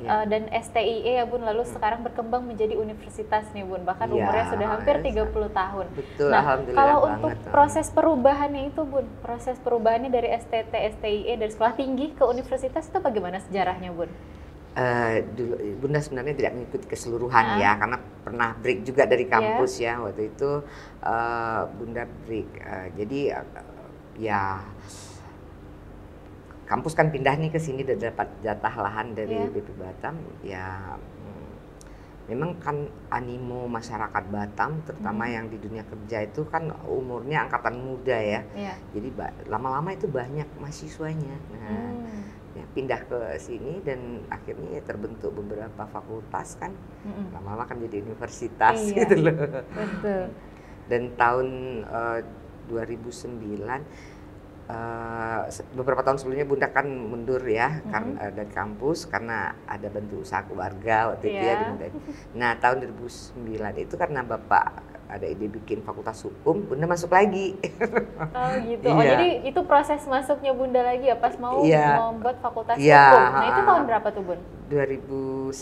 dan STIE ya Bun, lalu sekarang berkembang menjadi universitas nih Bun, bahkan umurnya sudah hampir 30 tahun. Betul, nah, alhamdulillah kalau banget. untuk proses perubahannya itu Bun, proses perubahannya dari STT, STIE, dari sekolah tinggi ke universitas itu bagaimana sejarahnya Bun? Dulu Bunda sebenarnya tidak mengikuti keseluruhan ya, karena pernah break juga dari kampus ya waktu itu. Bunda break, jadi ya kampus kan pindah nih ke sini dan dapat jatah lahan dari BP Batam ya. memang kan animo masyarakat Batam, terutama yang di dunia kerja itu kan umurnya angkatan muda ya. Jadi lama-lama itu banyak mahasiswanya. Nah, ya, pindah ke sini dan akhirnya ya terbentuk beberapa fakultas kan. Lama-lama kan jadi universitas gitu loh. Betul. Dan tahun 2009 beberapa tahun sebelumnya Bunda kan mundur ya karena dari kampus karena ada bentuk usaha keluarga waktu itu ya. Nah tahun 2009 itu karena Bapak ada ide bikin fakultas hukum, Bunda masuk lagi. Oh gitu. Oh jadi itu proses masuknya Bunda lagi ya pas mau membuat fakultas hukum. Nah itu tahun berapa tuh Bun? 2009.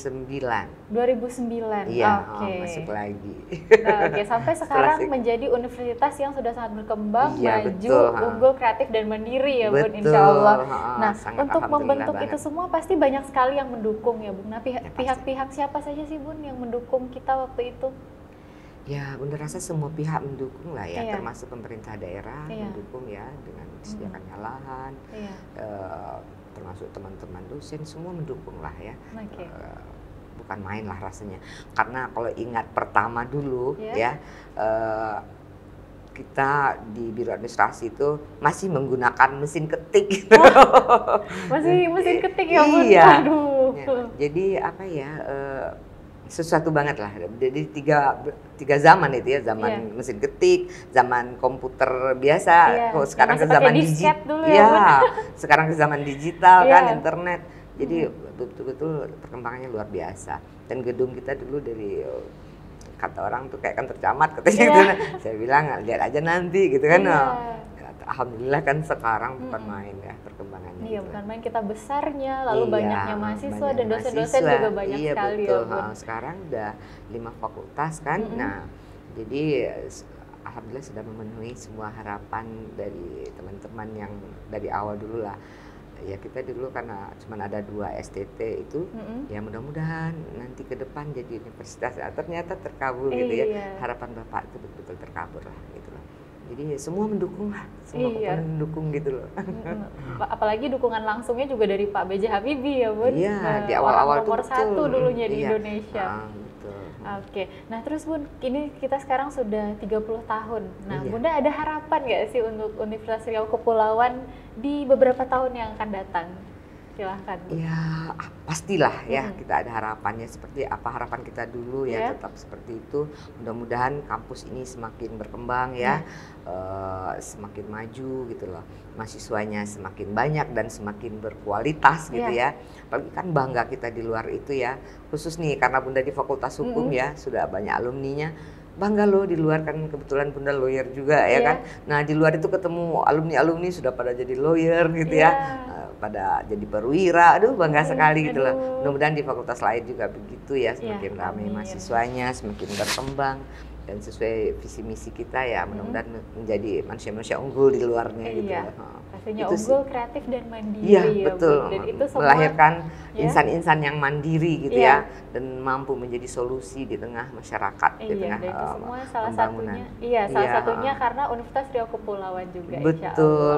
2009. Iya, masuk lagi. Nah, sampai sekarang menjadi universitas yang sudah sangat berkembang, maju, unggul, kreatif dan mandiri ya Bun, insya Allah. Nah, untuk membentuk itu semua pasti banyak sekali yang mendukung ya Bun. Nah, pihak-pihak siapa saja sih Bun yang mendukung kita waktu itu? Ya, Bunda rasa semua pihak mendukung lah ya, termasuk pemerintah daerah mendukung ya dengan disediakannya lahan. Termasuk teman-teman dosen semua mendukung lah ya. Bukan main lah rasanya, karena kalau ingat pertama dulu kita di biro administrasi itu masih menggunakan mesin ketik gitu. Masih mesin ketik ya Bun? Iya. Jadi apa ya, sesuatu banget lah. Jadi tiga zaman itu ya, zaman mesin ketik, zaman komputer biasa, sekarang ke zaman digital. Sekarang ke zaman digital kan, internet. Jadi betul-betul perkembangannya luar biasa. Dan gedung kita dulu dari kata orang tuh kayak kan tercamat katanya gitu. Saya bilang lihat aja nanti gitu kan. Alhamdulillah kan sekarang bukan main ya perkembangannya. Iya, bukan main, kita besarnya, lalu banyaknya mahasiswa dan dosen-dosen juga banyak sekali. Betul. Sekarang udah 5 fakultas kan. Nah, jadi alhamdulillah sudah memenuhi semua harapan dari teman-teman yang dari awal dulu lah. Ya kita dulu karena cuma ada 2 STT itu, ya mudah-mudahan nanti ke depan jadi universitas. Ternyata terkabul gitu ya. Harapan Bapak itu betul-betul terkabul lah gitu loh. Jadi semua mendukung lah, semua mendukung gitu loh. Apalagi dukungan langsungnya juga dari Pak B.J. Habibie ya Bun. Iya, di awal-awal nomor 1 dulunya di Indonesia. Betul. Oke, nah terus Bun, ini kita sekarang sudah 30 tahun. Nah Bunda ada harapan nggak sih untuk Universitas Riau Kepulauan di beberapa tahun yang akan datang? Silahkan. Ya pastilah ya, kita ada harapannya seperti apa harapan kita dulu ya, tetap seperti itu. Mudah-mudahan kampus ini semakin berkembang ya, semakin maju gitu loh. Mahasiswanya semakin banyak dan semakin berkualitas gitu ya. Apalagi kan bangga kita di luar itu ya, khusus nih karena Bunda di Fakultas Hukum ya, sudah banyak alumninya. Bangga loh di luar kan, kebetulan Bunda lawyer juga ya kan. Nah di luar itu ketemu alumni-alumni sudah pada jadi lawyer gitu ya, pada jadi perwira, aduh bangga sekali gitu loh. Mudah-mudahan di fakultas lain juga begitu ya, semakin ramai mahasiswanya, semakin berkembang dan sesuai visi misi kita ya, mudah-mudahan menjadi manusia-manusia unggul di luarnya gitu loh. Pastinya unggul, kreatif dan mandiri ya, betul. Dan itu semua melahirkan insan-insan yang mandiri gitu ya, dan mampu menjadi solusi di tengah masyarakat, di tengah dan itu semua salah satunya, salah satunya karena Universitas Riau Kepulauan juga. Betul,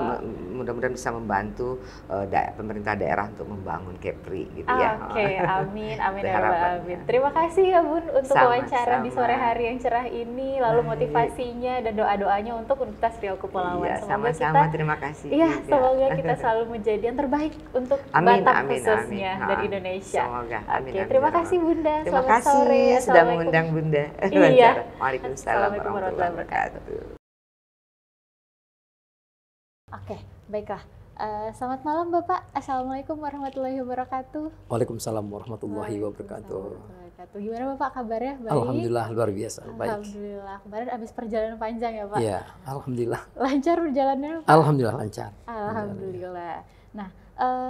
mudah-mudahan bisa membantu pemerintah daerah untuk membangun Kepri gitu ya. Oke, amin, amin ya rabbal alamin. Terima kasih ya Bun untuk wawancara di sore hari yang cerah ini, lalu motivasinya dan doa-doanya untuk Universitas Riau Kepulauan. Sama-sama, terima kasih. Iya, semoga kita selalu menjadi yang terbaik untuk Batam khususnya dan Indonesia. Semoga. Oke, terima kasih Bunda. Terima kasih sudah mengundang Bunda. Iya. Waalaikumsalam warahmatullahi wabarakatuh. Oke, baiklah. Selamat malam Bapak. Assalamualaikum warahmatullahi wabarakatuh. Waalaikumsalam warahmatullahi wabarakatuh. Gimana Bapak kabarnya? Baik? Alhamdulillah luar biasa. Baik. Alhamdulillah. Kemarin habis perjalanan panjang ya Pak? Iya, alhamdulillah. Lancar perjalanannya Pak? Alhamdulillah lancar. Alhamdulillah. Nah,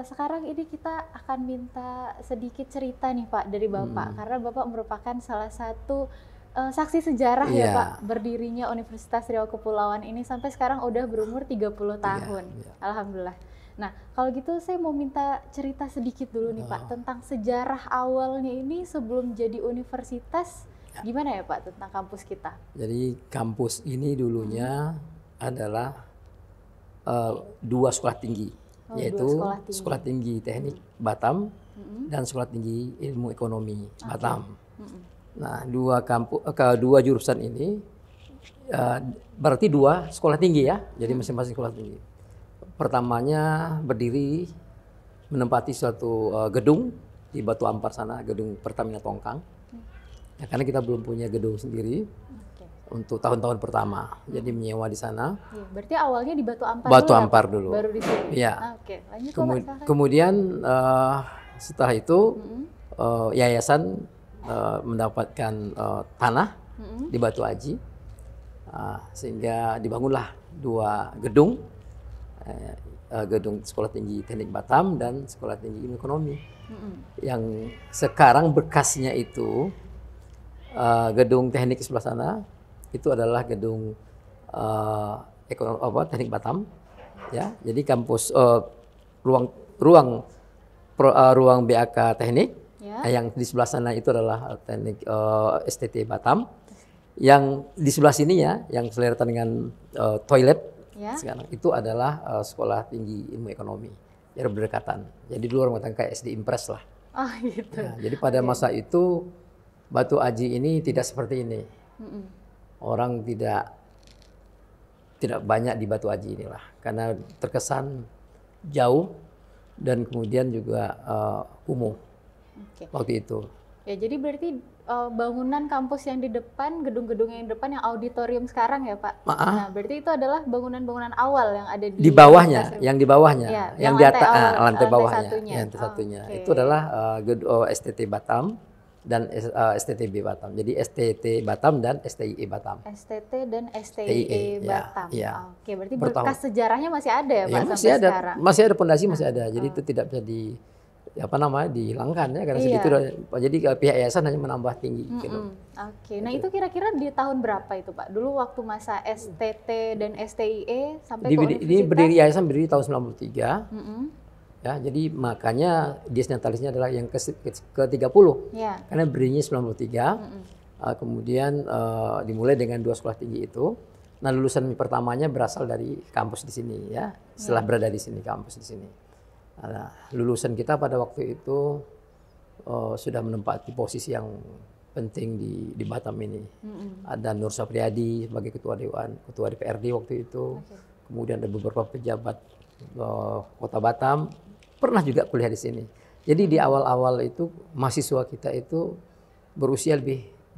sekarang ini kita akan minta sedikit cerita nih Pak dari Bapak, karena Bapak merupakan salah satu saksi sejarah ya Pak, berdirinya Universitas Riau Kepulauan ini sampai sekarang udah berumur 30 tahun. Alhamdulillah. Nah, kalau gitu saya mau minta cerita sedikit dulu nih Pak tentang sejarah awalnya ini sebelum jadi universitas. Gimana ya Pak tentang kampus kita? Jadi kampus ini dulunya adalah 2 sekolah tinggi, yaitu sekolah tinggi teknik Batam dan sekolah tinggi ilmu ekonomi Batam. Nah, dua jurusan ini berarti dua sekolah tinggi ya. Jadi masing-masing sekolah tinggi. Pertamanya berdiri menempati suatu gedung di Batu Ampar sana, gedung Pertamina Tongkang. Ya, karena kita belum punya gedung sendiri untuk tahun-tahun pertama, jadi menyewa di sana. Ya, berarti awalnya di Batu Ampar. Batu Ampar dulu. Baru di sini. Ya. Oke, lanjut kemudian setelah itu yayasan mendapatkan tanah di Batu Aji, sehingga dibangunlah dua gedung. Gedung Sekolah Tinggi Teknik Batam dan Sekolah Tinggi Ilmu Ekonomi. Yang sekarang bekasnya itu gedung teknik sebelah sana itu adalah gedung Teknik Batam, ya. Jadi kampus ruang BAK Teknik, ya. Yang di sebelah sana itu adalah Teknik STT Batam. Yang di sebelah sini ya, yang seliweran dengan toilet. Ya. Sekarang itu adalah Sekolah Tinggi Ilmu Ekonomi, jadi berdekatan. Jadi dulu orang mengatakan kayak SD Impres lah. Oh gitu. Ya, jadi pada masa itu Batu Aji ini tidak seperti ini. Orang tidak banyak di Batu Aji inilah, karena terkesan jauh dan kemudian juga kumuh waktu itu. Ya, jadi berarti bangunan kampus yang di depan, gedung-gedung yang di depan, yang auditorium sekarang ya Pak? Nah, berarti itu adalah bangunan-bangunan awal yang ada di bawahnya, yang di bawahnya, ya, yang di atas lantai bawahnya, yang satunya. Itu adalah STT Batam dan STTB Batam. Jadi STT Batam dan STIE Batam. STT dan STIE Batam. Ya. Oke, berarti berkas sejarahnya masih ada ya Pak ya, sampai sekarang? Masih ada pondasi, masih ada. Jadi itu tidak bisa dihilangkan ya, karena segitu. Jadi pihak yayasan hanya menambah tinggi. Gitu. Oke, nah itu kira-kira di tahun berapa itu Pak? Dulu waktu masa STT dan STIE sampai ke universitas? Ini berdiri yayasan berdiri tahun 93. Ya, jadi makanya Dies-Natalisnya adalah yang ke-30. Ya. Karena berdirinya 93. Kemudian dimulai dengan dua sekolah tinggi itu. Nah, lulusan pertamanya berasal dari kampus di sini ya. Setelah berada di sini, kampus di sini. Nah, lulusan kita pada waktu itu sudah menempati posisi yang penting di Batam ini. Ada Nur Sapriyadi sebagai ketua DPRD waktu itu. Kemudian ada beberapa pejabat Kota Batam pernah juga kuliah di sini. Jadi di awal-awal itu mahasiswa kita itu berusia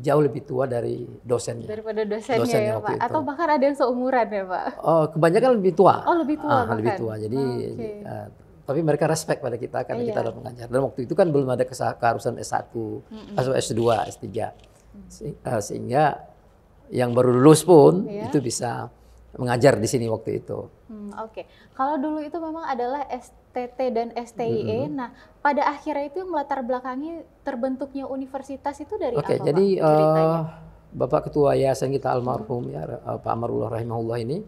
jauh lebih tua dari dosennya. Daripada dosennya ya Pak? Atau bahkan ada yang seumuran ya Pak? Kebanyakan lebih tua. Oh, lebih tua bahkan? Lebih tua. Jadi tapi mereka respect pada kita karena kita adalah pengajar. Dan waktu itu kan belum ada keharusan S1, atau S2, S3. Sehingga yang baru lulus pun itu bisa mengajar di sini waktu itu. Oke. Kalau dulu itu memang adalah STT dan STIE. Nah, pada akhirnya itu yang melatar belakangi terbentuknya universitas itu dari apa Pak? Jadi Bapak Ketua Yayasan kita almarhum ya, Pak Amarullah rahimahullah ini,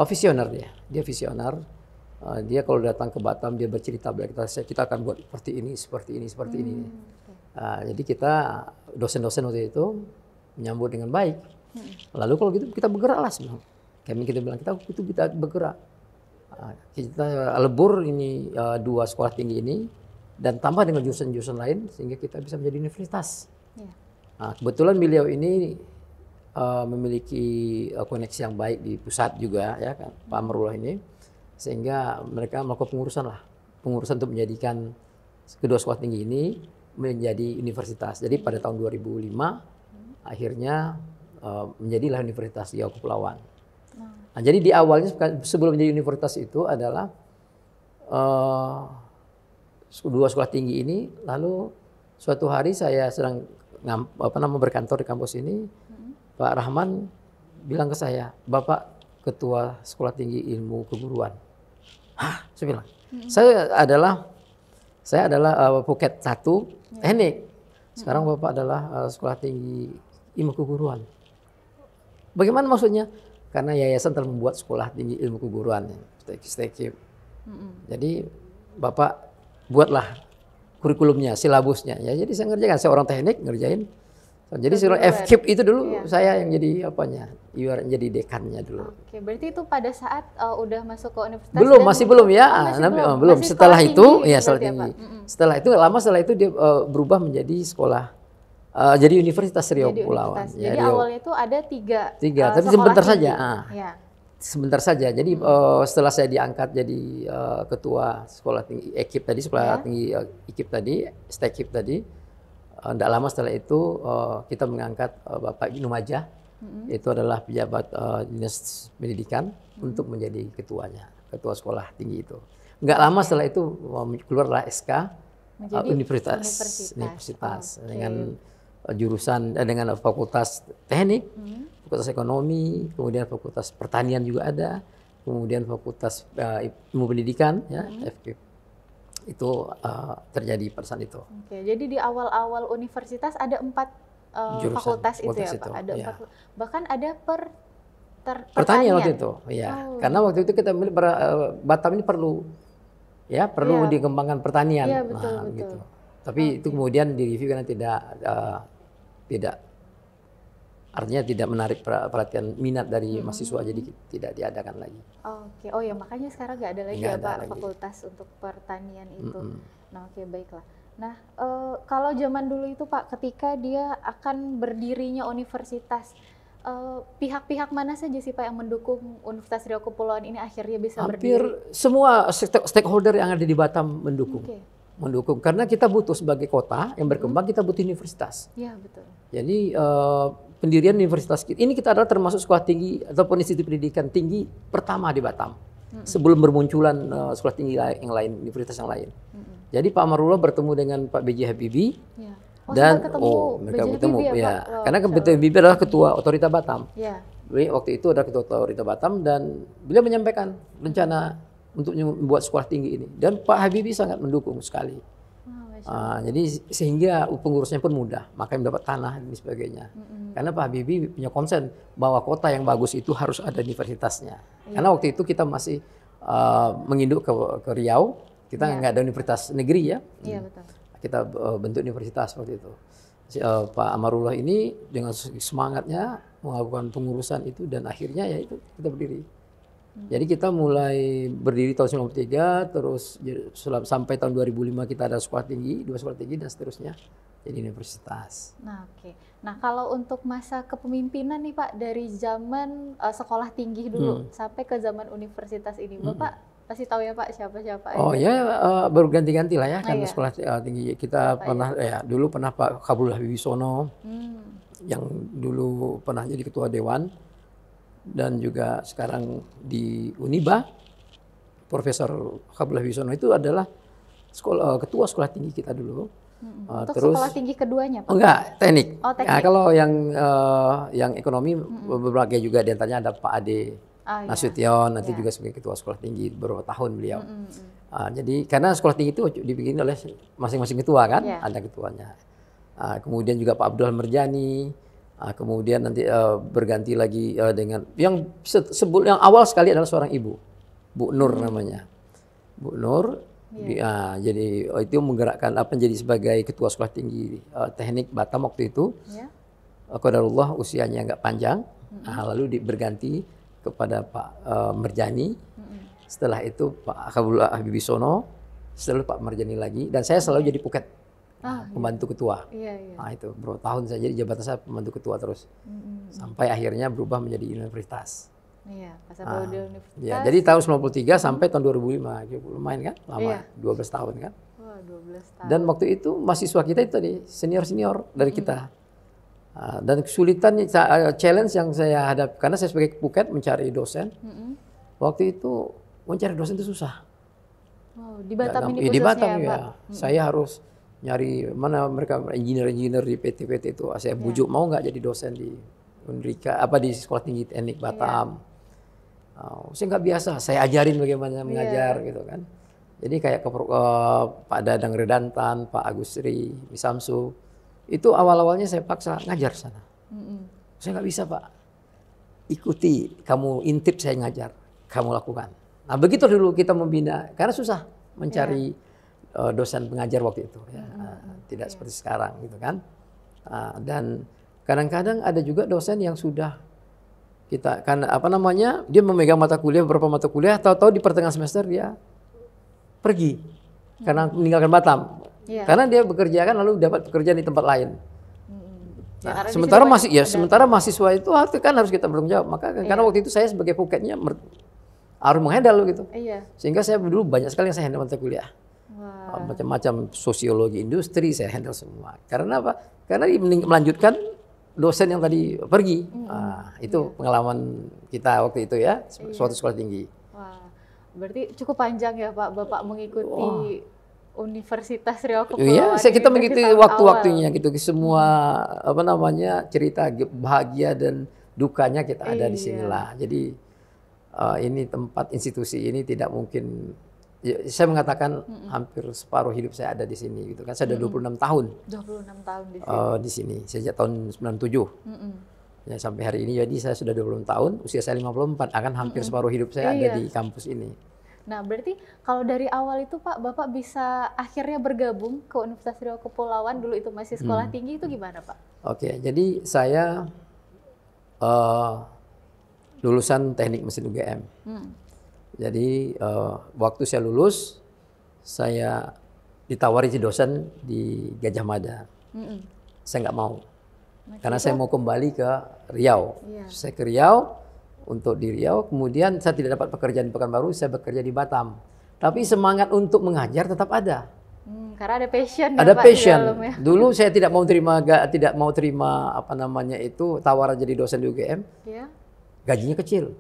visioner dia. Dia visioner. Dia kalau datang ke Batam dia bercerita kita akan buat seperti ini. Jadi kita dosen-dosen waktu itu menyambut dengan baik. Lalu kalau gitu kita bergeraklah sebenarnya. Kita bilang kita bergerak. Kita lebur ini dua sekolah tinggi ini dan tambah dengan jurusan-jurusan lain sehingga kita bisa menjadi universitas. Nah, kebetulan beliau ini memiliki koneksi yang baik di pusat juga ya kan, Pak Amarullah ini. Sehingga mereka melakukan pengurusan untuk menjadikan kedua sekolah tinggi ini menjadi universitas. Jadi pada tahun 2005 akhirnya menjadilah Universitas Riau Kepulauan. Nah, jadi di awalnya sebelum menjadi universitas itu adalah dua sekolah tinggi ini. Lalu suatu hari saya sedang berkantor di kampus ini, Pak Rahman bilang ke saya, Bapak Ketua Sekolah Tinggi Ilmu Keguruan. Hah, saya bilang, saya adalah Puket 1 teknik. Sekarang Bapak adalah Sekolah Tinggi Ilmu Keguruan. Bagaimana maksudnya? Karena yayasan telah membuat Sekolah Tinggi Ilmu Keguruan, STQ. Jadi Bapak buatlah kurikulumnya, silabusnya. Ya, jadi saya ngerjakan, saya orang teknik ngerjain. Jadi seluruh FKIP itu dulu saya yang jadi jadi dekannya dulu. Oke, berarti itu pada saat udah masuk ke universitas? Belum, masih belum ya. Belum. Setelah itu, ya sekolah tinggi. Setelah itu dia berubah menjadi sekolah Jadi Universitas Riau Kepulauan. Jadi awalnya itu ada tiga tapi sebentar saja. Ya. Sebentar saja. Jadi setelah saya diangkat jadi ketua sekolah tinggi ekip tadi, sekolah tinggi ekip tadi, stekip tadi, tidak lama setelah itu kita mengangkat Bapak Ibnu Majah, itu adalah pejabat dinas pendidikan untuk menjadi ketuanya, ketua sekolah tinggi itu. Nggak lama setelah itu keluarlah SK universitas dengan jurusan dengan fakultas teknik, fakultas ekonomi, kemudian fakultas pertanian juga ada, kemudian fakultas ilmu pendidikan, ya, FK. Itu terjadi pada saat itu. Oke, jadi di awal-awal universitas ada 4 fakultas itu ya Pak? Ada 4, bahkan ada pertanian waktu itu, ya. Karena waktu itu kita Batam ini perlu dikembangkan pertanian, ya, betul. Gitu. Tapi itu kemudian direview karena tidak artinya tidak menarik perhatian minat dari mahasiswa, jadi tidak diadakan lagi. Oke, oh ya makanya sekarang nggak ada lagi ya Pak fakultas untuk pertanian itu. Nah oke, baiklah. Nah kalau zaman dulu itu Pak, ketika dia akan berdirinya universitas, pihak-pihak mana saja sih Pak yang mendukung Universitas Riau Kepulauan ini akhirnya bisa berdiri? Hampir semua stakeholder yang ada di Batam mendukung. Mendukung karena kita butuh sebagai kota yang berkembang, kita butuh universitas. Iya, betul. Jadi pendirian universitas ini kita adalah termasuk sekolah tinggi ataupun institusi pendidikan tinggi pertama di Batam. Sebelum bermunculan sekolah tinggi yang lain, universitas yang lain. Jadi Pak Amarullah bertemu dengan Pak B.J. Habibie. Ya. Dan mereka bertemu ya, karena B.J. Habibie adalah ketua otorita Batam. Ya. Jadi waktu itu ada ketua otorita Batam dan beliau menyampaikan rencana untuk membuat sekolah tinggi ini, dan Pak Habibie sangat mendukung sekali. Jadi sehingga pengurusnya pun mudah, makanya mendapat tanah dan sebagainya. Karena Pak Habibie punya konsen bahwa kota yang bagus itu harus ada universitasnya. Karena waktu itu kita masih menginduk ke Riau, kita nggak ada universitas negeri ya. Iya, betul. Kita bentuk universitas waktu itu. Pak Amarullah ini dengan semangatnya melakukan pengurusan itu dan akhirnya ya itu kita berdiri. Jadi kita mulai berdiri tahun 93, terus sampai tahun 2005 kita ada sekolah tinggi, 2 sekolah tinggi dan seterusnya jadi universitas. Nah, oke. Nah, kalau untuk masa kepemimpinan nih Pak, dari zaman sekolah tinggi dulu sampai ke zaman universitas ini, Bapak pasti tahu ya Pak siapa-siapa? Oh ya, berganti-ganti lah ya, kan sekolah tinggi kita pernah ya dulu pernah Pak Kabulullah Wibisono yang dulu pernah jadi ketua dewan. Dan juga sekarang di Uniba, Profesor Kabulullah Wibisono itu adalah ketua sekolah tinggi kita dulu. Untuk terus, sekolah tinggi keduanya Pak? Enggak, teknik. Oh, teknik. Nah, kalau yang ekonomi berbagai juga, di antaranya ada Pak Ade Nasution, nanti juga sebagai ketua sekolah tinggi beberapa tahun beliau. Jadi karena sekolah tinggi itu dibikin oleh masing-masing ketua kan, ada ketuanya. Kemudian juga Pak Abdul Merjani. Kemudian nanti berganti lagi dengan yang yang awal sekali adalah seorang ibu, Bu Nur namanya, Bu Nur. Jadi itu menggerakkan menjadi sebagai ketua sekolah tinggi teknik Batam waktu itu. Qadarullah usianya nggak panjang, lalu berganti kepada Pak Merjani. Setelah itu Pak Kabulullah Wibisono, setelah Pak Merjani lagi, dan saya selalu jadi puket. Pembantu ketua. Nah itu berapa tahun saya jadi jabatan saya pembantu ketua terus. Sampai akhirnya berubah menjadi universitas. Iya, pas di universitas. Ya, jadi tahun 93 sampai tahun 2005. Lumayan kan? Lama, 12 tahun kan? Wah, 12 tahun. Dan waktu itu mahasiswa kita itu tadi senior-senior dari kita. Dan kesulitan challenge yang saya hadapi karena saya sebagai puket mencari dosen. Waktu itu mencari dosen itu susah. Oh, di Batam ini khususnya di Batam ya, Pak? Saya harus nyari mana mereka engineer di PT-PT itu. Saya bujuk mau nggak jadi dosen di Unrika di Sekolah Tinggi Teknik Batam. Saya nggak biasa, saya ajarin bagaimana mengajar gitu kan. Jadi kayak Pak Dadang Redantan, Pak Agusri, Misamsu, itu awal-awalnya saya paksa ngajar sana. Saya nggak bisa Pak, ikuti, kamu intip saya ngajar, kamu lakukan. Nah begitu dulu kita membina, karena susah mencari dosen pengajar waktu itu, tidak seperti sekarang gitu kan. Dan kadang-kadang ada juga dosen yang sudah kita karena dia memegang mata kuliah beberapa mata kuliah, tahu-tahu di pertengahan semester dia pergi karena meninggalkan Batam, karena dia bekerja kan lalu dapat pekerjaan di tempat lain. Nah, sementara mahasiswa itu harus kita bertanggung jawab. Maka karena waktu itu saya sebagai poketnya harus menghandle gitu. Sehingga saya dulu banyak sekali yang saya handle mata kuliah. Macam-macam sosiologi industri saya handle semua. Karena apa? Karena melanjutkan dosen yang tadi pergi. Itu pengalaman kita waktu itu ya, suatu sekolah tinggi. Wah, berarti cukup panjang ya Pak, Bapak mengikuti Universitas Riau Kepulauan. Iya, kita mengikuti waktu-waktunya gitu. Semua cerita bahagia dan dukanya kita ada di sinilah. Jadi ini tempat institusi ini tidak mungkin. Saya mengatakan hampir separuh hidup saya ada di sini gitu kan. Saya ada 26 tahun. 26 tahun di sini sejak tahun 97. Ya, sampai hari ini jadi saya sudah 20 tahun, usia saya 54, akan hampir separuh hidup saya ada di kampus ini. Nah, berarti kalau dari awal itu Pak, Bapak bisa akhirnya bergabung ke Universitas Riau Kepulauan, dulu itu masih sekolah tinggi, itu gimana Pak? Oke, jadi saya lulusan teknik mesin UGM. Jadi waktu saya lulus, saya ditawari jadi dosen di Gajah Mada. Saya nggak mau, karena saya mau kembali ke Riau. Saya ke Riau, untuk di Riau, kemudian saya tidak dapat pekerjaan di Pekanbaru, saya bekerja di Batam. Tapi semangat untuk mengajar tetap ada. Karena ada passion. Ada passion. Dulu saya tidak mau terima tawaran jadi dosen di UGM. Gajinya kecil.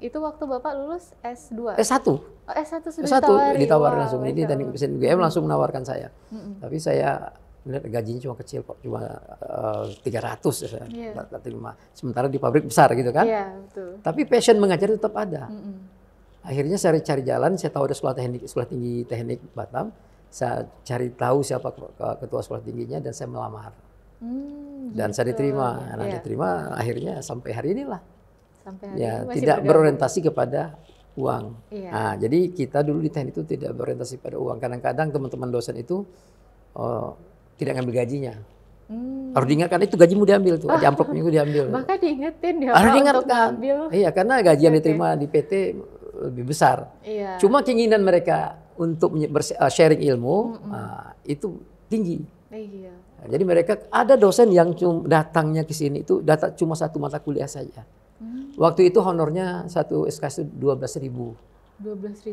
Itu waktu Bapak lulus S2? S1. S1 sudah ditawarin langsung. Ini teknik mesin UGM langsung menawarkan saya. Tapi saya melihat gajinya cuma kecil kok, cuma 300 ya, tak terima. Sementara di pabrik besar gitu kan. Betul. Tapi passion mengajar tetap ada. Akhirnya saya cari jalan, saya tahu ada sekolah tinggi teknik Batam. Saya cari tahu siapa ketua sekolah tingginya dan saya melamar. Dan saya diterima. Nah, diterima akhirnya sampai hari inilah. Tidak berorientasi kepada uang. Nah, jadi kita dulu di teknik itu tidak berorientasi pada uang. Kadang-kadang teman-teman dosen itu tidak ngambil gajinya. Harus diingatkan itu gajimu diambil tuh, di amplopnya itu diambil. Bahkan diingetin ya harus Pak diingatkan. untuk ngambil. Iya, karena gaji yang diterima di PT lebih besar. Cuma keinginan mereka untuk sharing ilmu itu tinggi. Nah, jadi mereka ada dosen yang datangnya ke sini itu cuma satu mata kuliah saja. Waktu itu honornya satu SKS itu 12.000. 12.000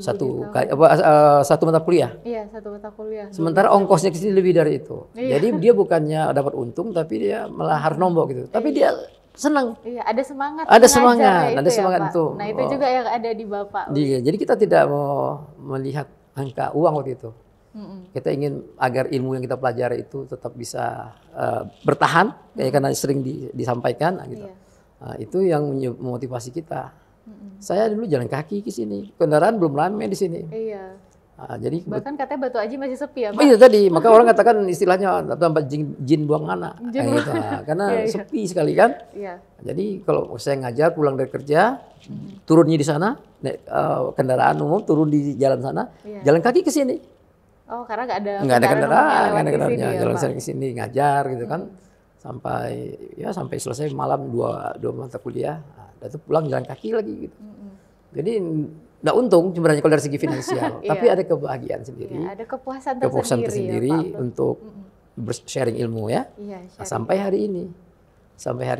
satu mata kuliah. Iya, satu mata kuliah. Sementara ongkosnya ke sini lebih dari itu. Jadi dia bukannya dapat untung, tapi dia malah harus nombok gitu. Tapi dia senang. Iya, ada semangat. Ada semangat itu. Nah, itu juga yang ada di Bapak. Jadi kita tidak mau melihat angka uang waktu itu. Kita ingin agar ilmu yang kita pelajari itu tetap bisa bertahan, karena sering disampaikan gitu. Nah, itu yang memotivasi kita. Saya dulu jalan kaki ke sini, kendaraan belum ramai di sini. Nah, jadi bahkan katanya Batu Aji masih sepi ya Pak? Iya tadi, maka orang katakan istilahnya tempat jin buang anak. Gitu. Karena sepi sekali kan. Jadi kalau saya ngajar pulang dari kerja, turunnya di sana, naik kendaraan umum, turun di jalan sana, jalan kaki ke sini. Oh, karena nggak ada kendaraan, jalan sini ke sini ngajar gitu kan. Sampai selesai malam dua mata kuliah, dan itu pulang jalan kaki lagi gitu. Jadi nggak untung sebenarnya kalau dari segi finansial, tapi ada kebahagiaan sendiri, ada kepuasan tersendiri untuk sharing ilmu ya. Sampai hari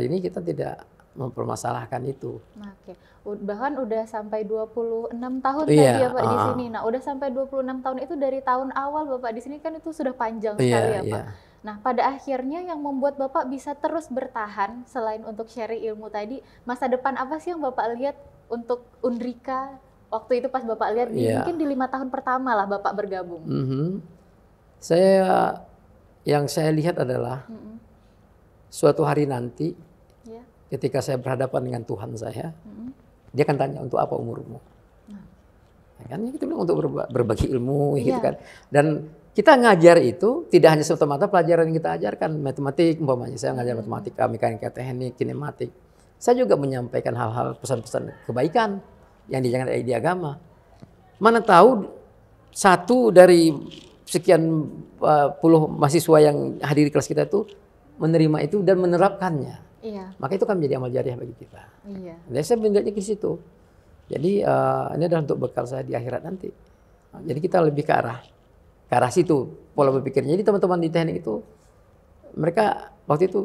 ini kita tidak mempermasalahkan itu. Bahkan udah sampai 26 tahun tadi ya Pak di sini. Nah, udah sampai 26 tahun itu dari tahun awal Bapak di sini kan itu sudah panjang sekali ya Pak. Nah, pada akhirnya yang membuat Bapak bisa terus bertahan selain untuk sharing ilmu tadi, masa depan apa sih yang Bapak lihat untuk Undrika waktu itu pas Bapak lihat mungkin di 5 tahun pertama lah Bapak bergabung? Yang saya lihat adalah suatu hari nanti ketika saya berhadapan dengan Tuhan saya, dia akan tanya untuk apa umurmu? Kan kita bilang untuk berbagi ilmu gitu kan. Dan kita ngajar itu tidak hanya semata-mata pelajaran yang kita ajarkan, matematik umpamanya. Saya ngajar matematika, mekanika teknik, kinematik. Saya juga menyampaikan hal-hal pesan-pesan kebaikan yang diajarkan di agama. Mana tahu satu dari sekian puluh mahasiswa yang hadir di kelas kita itu menerima itu dan menerapkannya. Maka itu kan menjadi amal jariah bagi kita. Jadi saya melihatnya ke situ. Jadi ini adalah untuk bekal saya di akhirat nanti. Jadi kita lebih ke arah situ pola berpikirnya. Jadi teman-teman di teknik itu mereka waktu itu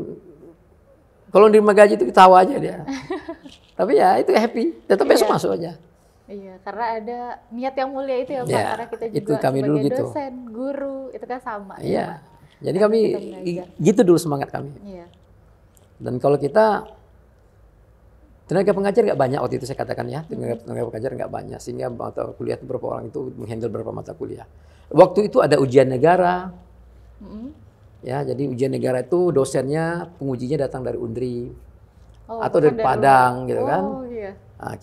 Kalau nerima gaji itu ketawa aja dia. Tapi ya itu happy, tetap besok masuk aja. Iya, karena ada niat yang mulia itu ya Pak, karena kita juga itu kami sebagai dulu gitu. dosen, guru, itu kan sama. Iya, jadi kami gitu dulu semangat kami. Iya. Dan kalau kita tenaga pengajar nggak banyak waktu itu saya katakan ya, tenaga pengajar nggak banyak, sehingga mata kuliah itu berapa orang itu menghandle berapa mata kuliah. Waktu itu ada ujian negara, ya jadi ujian negara itu dosennya pengujinya datang dari UNDRI atau dari Padang gitu kan. Iya. Nah,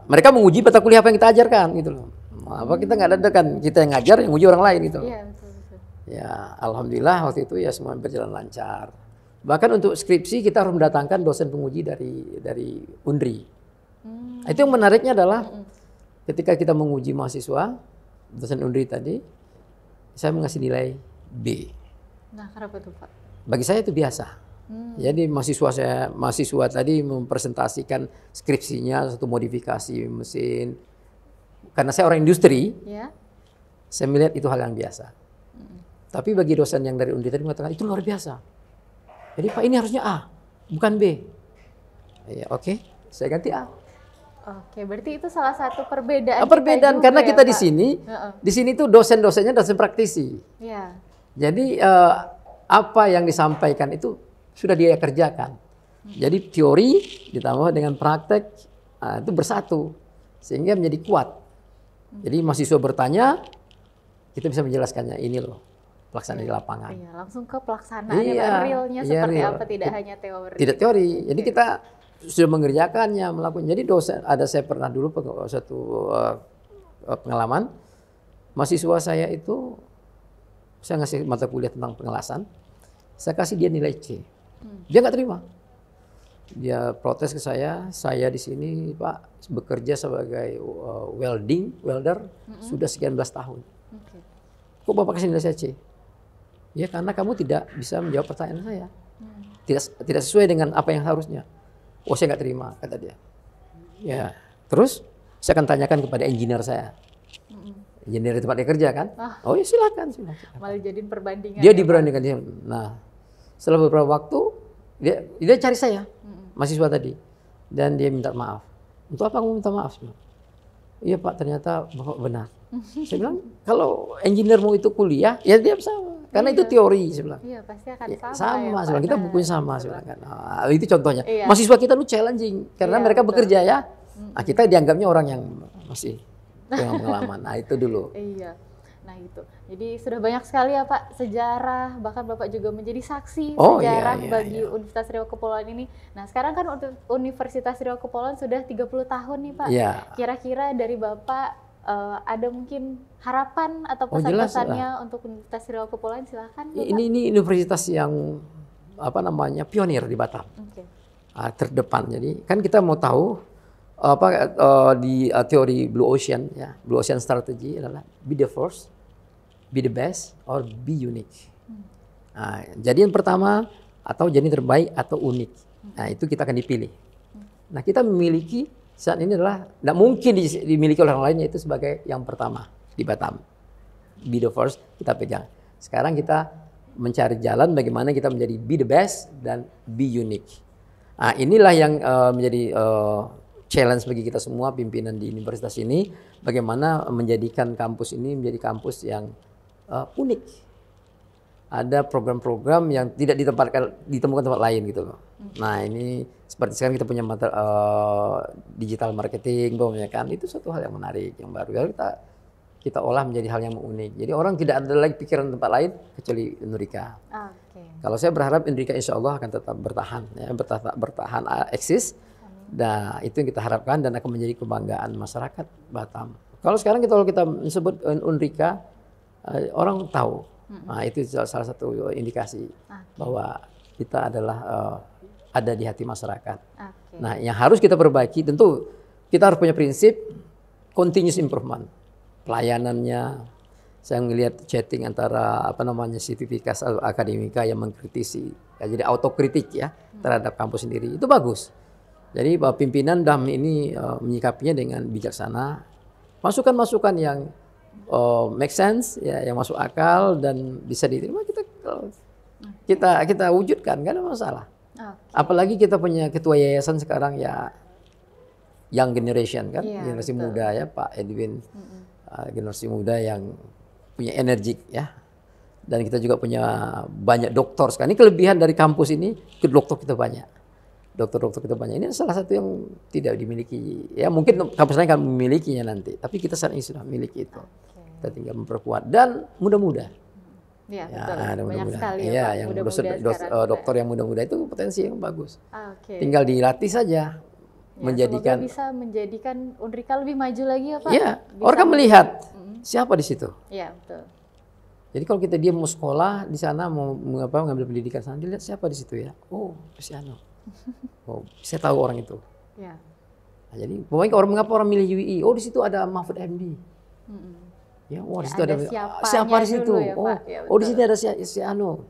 mereka menguji mata kuliah apa yang kita ajarkan gitu loh. Apa kita nggak ada kan, kita yang ngajar yang uji orang lain gitu. Iya, betul. Ya alhamdulillah waktu itu ya semua berjalan lancar. Bahkan untuk skripsi kita harus mendatangkan dosen penguji dari UNDRI. Itu yang menariknya adalah ketika kita menguji mahasiswa, dosen UNDRI tadi, saya mengasih nilai B. Nah, kenapa tuh Pak? Bagi saya itu biasa. Jadi mahasiswa tadi mempresentasikan skripsinya satu modifikasi mesin. Karena saya orang industri, saya melihat itu hal yang biasa. Tapi bagi dosen yang dari UNDRI tadi mengatakan itu luar biasa. Jadi Pak ini harusnya A, bukan B. Ya oke, saya ganti A. Oke, berarti itu salah satu perbedaan. Perbedaan karena ya, kita Pak? di sini tuh dosen-dosennya dosen praktisi. Iya. Jadi apa yang disampaikan itu sudah dia kerjakan. Jadi teori ditambah dengan praktek itu bersatu sehingga menjadi kuat. Jadi mahasiswa bertanya, kita bisa menjelaskannya ini loh pelaksanaan di lapangan. Iya, langsung ke pelaksanaan realnya seperti real. apa, tidak hanya teori. Tidak teori. Jadi kita sudah mengerjakannya, melakukan. Jadi dosen saya pernah dulu satu pengalaman mahasiswa saya itu saya ngasih mata kuliah tentang pengelasan, saya kasih dia nilai C. Dia nggak terima. Dia protes ke saya di sini Pak bekerja sebagai welder sudah sekian belas tahun. Kok Bapak kasih nilai saya C? Ya karena kamu tidak bisa menjawab pertanyaan saya. Tidak sesuai dengan apa yang harusnya. Oh saya nggak terima, kata dia. Ya, terus saya akan tanyakan kepada engineer saya. Engineer di tempat dia kerja kan? Oh ya silakan. Malah jadiin perbandingan. Dia dibandingkan dia. Nah, setelah beberapa waktu dia cari saya, mahasiswa tadi, dan dia minta maaf. Untuk apa kamu minta maaf? Iya Pak, ternyata Bapak benar. Saya bilang kalau engineermu itu kuliah, ya dia sama. Karena itu teori, saya bilang. Iya, pasti akan ya, sama. Saya bilang, kita bukunya sama, saya bilang kan. Nah, itu contohnya. Mahasiswa kita itu challenging karena mereka bekerja ya. Nah, kita dianggapnya orang yang masih punya pengalaman. Nah, itu dulu. Iya. Nah, itu. Jadi sudah banyak sekali ya Pak sejarah, bahkan Bapak juga menjadi saksi sejarah bagi Universitas Riau Kepulauan ini. Nah, sekarang kan Universitas Riau Kepulauan sudah 30 tahun nih Pak. Kira-kira dari Bapak ada mungkin harapan atau pesan-pesannya untuk Universitas Riau Kepulauan, silakan. Ini universitas yang pionir di Batam, terdepan. Jadi kan kita mau tahu di teori Blue Ocean, Blue Ocean Strategy adalah be the first, be the best, or be unique. Nah, jadi yang pertama atau jadi terbaik atau unik. Nah itu kita akan dipilih. Nah kita memiliki saat ini adalah tidak mungkin dimiliki oleh orang lain, yaitu sebagai yang pertama di Batam. Be the first, kita pegang. Sekarang kita mencari jalan bagaimana kita menjadi be the best dan be unique. Nah, inilah yang menjadi challenge bagi kita semua pimpinan di universitas ini, bagaimana menjadikan kampus ini menjadi kampus yang unik. Ada program-program yang tidak ditemukan tempat lain gitu loh. Nah ini seperti sekarang kita punya digital marketing, kan itu suatu hal yang menarik, yang baru. Kita olah menjadi hal yang unik. Jadi orang tidak ada lagi pikiran tempat lain kecuali Nurika. Kalau saya berharap Nurika insya Allah akan tetap bertahan, bertahan eksis. Nah itu yang kita harapkan dan akan menjadi kebanggaan masyarakat Batam. Kalau sekarang kalau kita sebut Nurika, orang tahu. Nah itu salah satu indikasi bahwa kita adalah ada di hati masyarakat. Nah yang harus kita perbaiki tentu kita harus punya prinsip continuous improvement. Pelayanannya, saya melihat chatting antara Sivitas Akademika yang mengkritisi, jadi autokritik ya terhadap kampus sendiri itu bagus. Jadi pimpinan dalam ini menyikapinya dengan bijaksana, masukan-masukan yang make sense ya, yang masuk akal dan bisa diterima kita wujudkan, nggak ada masalah. Apalagi kita punya ketua yayasan sekarang ya young generation kan, generasi muda ya Pak Edwin, generasi muda yang punya energik ya. Dan kita juga punya banyak dokter sekarang. Ini kelebihan dari kampus ini, dokter kita banyak. Dokter-dokter kita banyak. Ini salah satu yang tidak dimiliki. Ya mungkin kampus lain kan memilikinya nanti, tapi kita saat ini sudah memiliki itu. Kita tinggal memperkuat dan muda-muda. Ya, betul. Banyak sekali ya, Pak. Yang dokter yang muda-muda itu potensi yang bagus. Tinggal dilatih saja. Semoga bisa menjadikan Unrika lebih maju lagi ya Pak. Iya, orang kan melihat siapa di situ. Iya, betul. Jadi kalau kita dia mau sekolah di sana mau ngambil pendidikan sana, dilihat siapa di situ ya. Oh, Luciano. Oh, saya tahu orang itu. Ya. Nah, jadi pokoknya mengapa orang milih UI? Oh, di situ ada Mahfud MD. Ya, oh di situ ada siapa di situ? Ya, oh, di sini ada si Ano.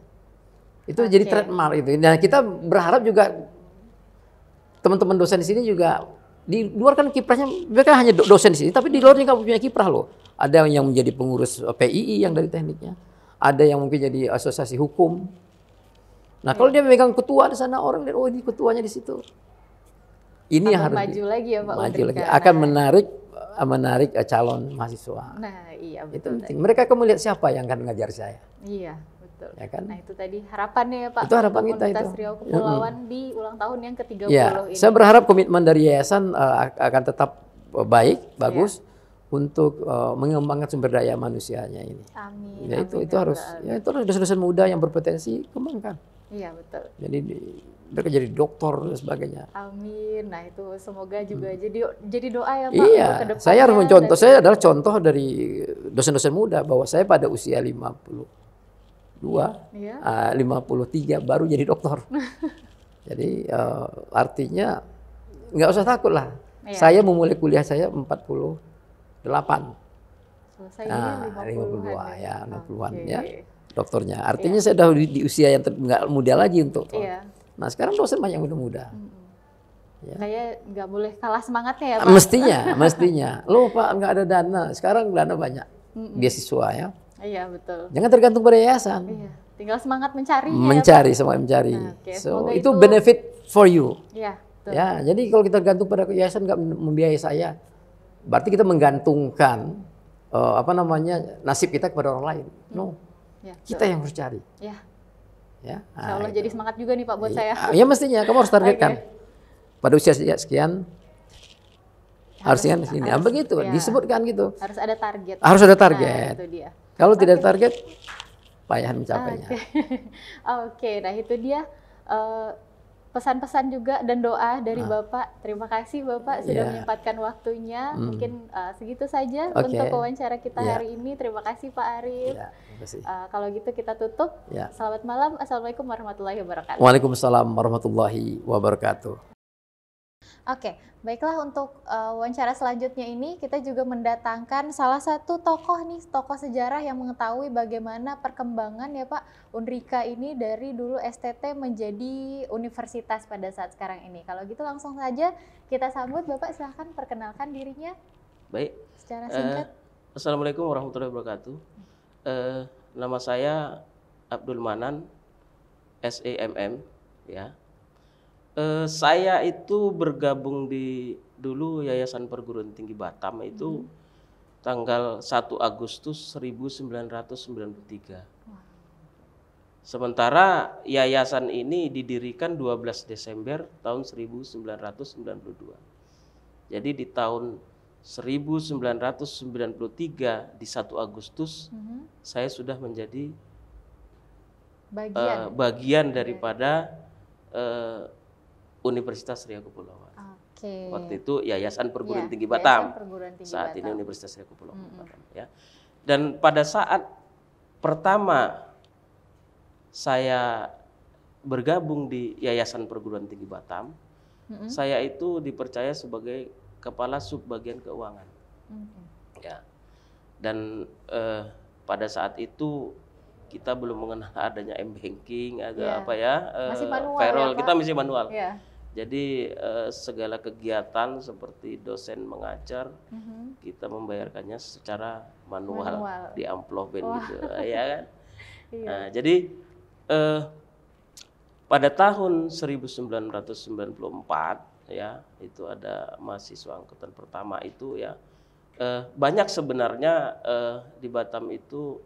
Itu jadi trademark itu. Nah, kita berharap juga teman-teman dosen di sini juga di luar kan kiprahnya mereka hanya dosen di sini, tapi di luar juga punya kiprah loh. Ada yang menjadi pengurus PII yang dari tekniknya, ada yang mungkin jadi asosiasi hukum. Nah, kalau dia memegang ketua di sana, orang lihat oh ini ketuanya di situ. Ini yang harus maju lagi ya Pak. Maju lagi akan menarik calon mahasiswa. Nah, iya betul. Itu mereka akan melihat siapa yang akan mengajar saya. Iya, betul. Ya kan? Nah, itu tadi harapannya ya Pak. Itu harapan kita itu. Riau Kepulauan di ulang tahun yang ke-30 ini. Saya berharap komitmen dari yayasan akan tetap baik, bagus untuk mengembangkan sumber daya manusianya ini. Amin. Ya, itu harus ya itu dosen-dosen muda yang berpotensi kembangkan. Iya, betul. Jadi mereka jadi dokter dan sebagainya. Amin. Nah, itu semoga juga jadi doa ya Pak. Iya, saya harus mencontoh. Saya adalah contoh dari dosen-dosen muda bahwa saya pada usia 52, 53 baru jadi dokter. Jadi artinya nggak usah takut lah. Saya memulai kuliah saya 48. Selesai 52 ya, 60-an ya. Dokternya. Artinya saya sudah di usia yang nggak muda lagi untuk. Nah, sekarang dosen banyak muda-muda. Saya nggak boleh kalah semangatnya ya Pak. Mestinya. Loh Pak, nggak ada dana. Sekarang dana banyak. Beasiswa ya. Iya, betul. Jangan tergantung pada yayasan. Iya. Tinggal semangat mencari. Semangat mencari. So, itu itu benefit for you. Iya, betul. Ya, jadi kalau kita gantung pada yayasan nggak membiayai saya, berarti kita menggantungkan nasib kita kepada orang lain. No. Kita yang harus cari. Ya. Ya. Insya Allah jadi semangat juga nih Pak buat saya. Ya mestinya kamu harus targetkan. Pada usia sekian harusnya sini. Begitu disebutkan gitu. Harus ada target. Harus ada target. Nah, itu dia. Kalau tidak ada target, payah mencapainya. Oke, nah itu dia pesan-pesan juga dan doa dari Bapak. Terima kasih Bapak sudah menyempatkan waktunya. Mungkin segitu saja untuk wawancara kita hari ini. Terima kasih Pak Arif. Terima kasih. Kalau gitu kita tutup. Selamat malam. Assalamualaikum warahmatullahi wabarakatuh. Waalaikumsalam warahmatullahi wabarakatuh. Oke, baiklah untuk wawancara selanjutnya ini kita juga mendatangkan salah satu tokoh sejarah yang mengetahui bagaimana perkembangan ya Pak Unrika ini dari dulu STT menjadi universitas pada saat sekarang ini. Kalau gitu langsung saja kita sambut Bapak, silahkan perkenalkan dirinya. Baik. Secara singkat. Assalamualaikum warahmatullahi wabarakatuh. Nama saya Abdul Manan, SEMM ya. Saya itu bergabung di dulu Yayasan Perguruan Tinggi Batam itu tanggal 1 Agustus 1993. Sementara yayasan ini didirikan 12 Desember tahun 1992. Jadi di tahun 1993 di 1 Agustus saya sudah menjadi bagian daripada Universitas Riau Kepulauan. Waktu itu Yayasan Perguruan Tinggi Batam. Saat ini Universitas Riau Kepulauan Batam. Ya. Dan pada saat pertama saya bergabung di Yayasan Perguruan Tinggi Batam, saya itu dipercaya sebagai kepala subbagian keuangan. Ya. Dan pada saat itu kita belum mengenal adanya m-banking, masih manual, payroll, ya, kita masih manual. Jadi segala kegiatan seperti dosen mengajar, kita membayarkannya secara manual. Di amplopin gitu, ya kan. Nah, jadi pada tahun 1994 ya, itu ada mahasiswa angkatan pertama itu ya, banyak sebenarnya di Batam itu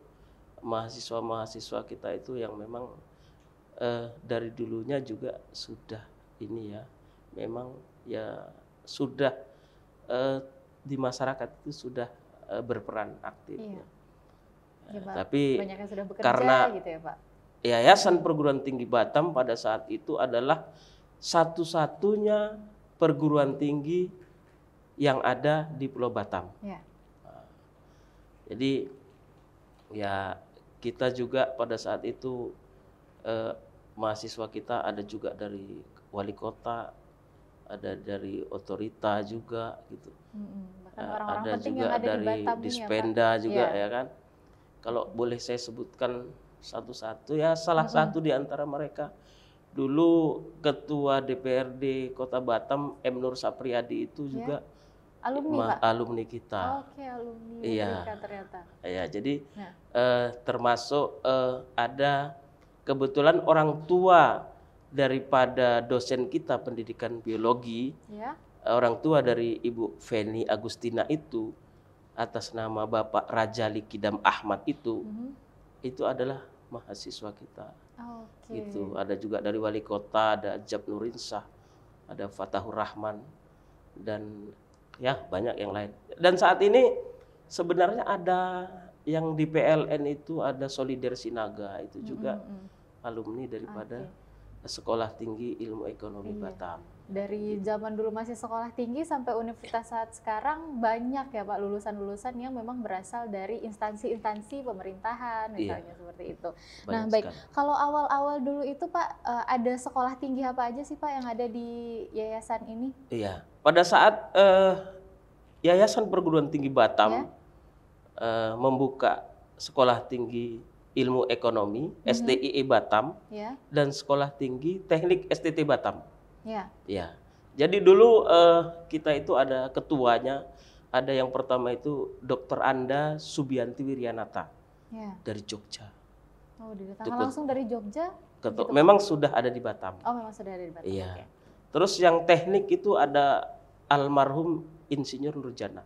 mahasiswa-mahasiswa kita itu yang memang dari dulunya juga sudah ini ya, memang ya sudah di masyarakat itu sudah berperan aktif. Iya. Ya, Pak. Tapi banyak yang sudah bekerja karena gitu ya, Pak. Yayasan Perguruan Tinggi Batam pada saat itu adalah satu-satunya perguruan tinggi yang ada di Pulau Batam. Ya. Jadi ya kita juga pada saat itu mahasiswa kita ada juga dari wali kota, ada dari otorita juga gitu. Bahkan orang-orang ada penting juga yang ada dari di Batam Dispenda ya, juga ya kan. Kalau boleh saya sebutkan satu-satu ya, salah satu di antara mereka dulu ketua DPRD Kota Batam M. Nur Sapriyadi itu juga alumni, Pak? Alumni kita. Oke, alumni iya. ternyata. Iya, jadi termasuk ada kebetulan orang tua daripada dosen kita pendidikan biologi, orang tua dari Ibu Feni Agustina itu atas nama Bapak Rajali Kidam Ahmad itu adalah mahasiswa kita. Gitu. Ada juga dari wali kota, ada Jab Nurinsah, ada Fatahur Rahman, dan ya banyak yang lain. Dan saat ini sebenarnya ada yang di PLN itu ada Solider Sinaga, itu juga alumni daripada Sekolah Tinggi Ilmu Ekonomi Batam. Dari zaman dulu masih sekolah tinggi sampai universitas saat sekarang banyak ya Pak lulusan-lulusan yang memang berasal dari instansi-instansi pemerintahan misalnya seperti itu. Banyak nah baik, sekali. Kalau awal-awal dulu itu Pak ada sekolah tinggi apa aja sih Pak yang ada di yayasan ini? Iya, pada saat Yayasan Perguruan Tinggi Batam membuka Sekolah Tinggi Ilmu Ekonomi STIE Batam dan Sekolah Tinggi Teknik STT Batam. Ya. Jadi dulu kita itu ada ketuanya, ada yang pertama itu Dr. Anda Subianti Wiryanata dari Jogja. Oh, didatangkan langsung dari Jogja? Memang sudah ada di Batam. Oh, memang sudah ada di Batam. Iya. Okay. Terus yang teknik itu ada almarhum Insinyur Nurjana.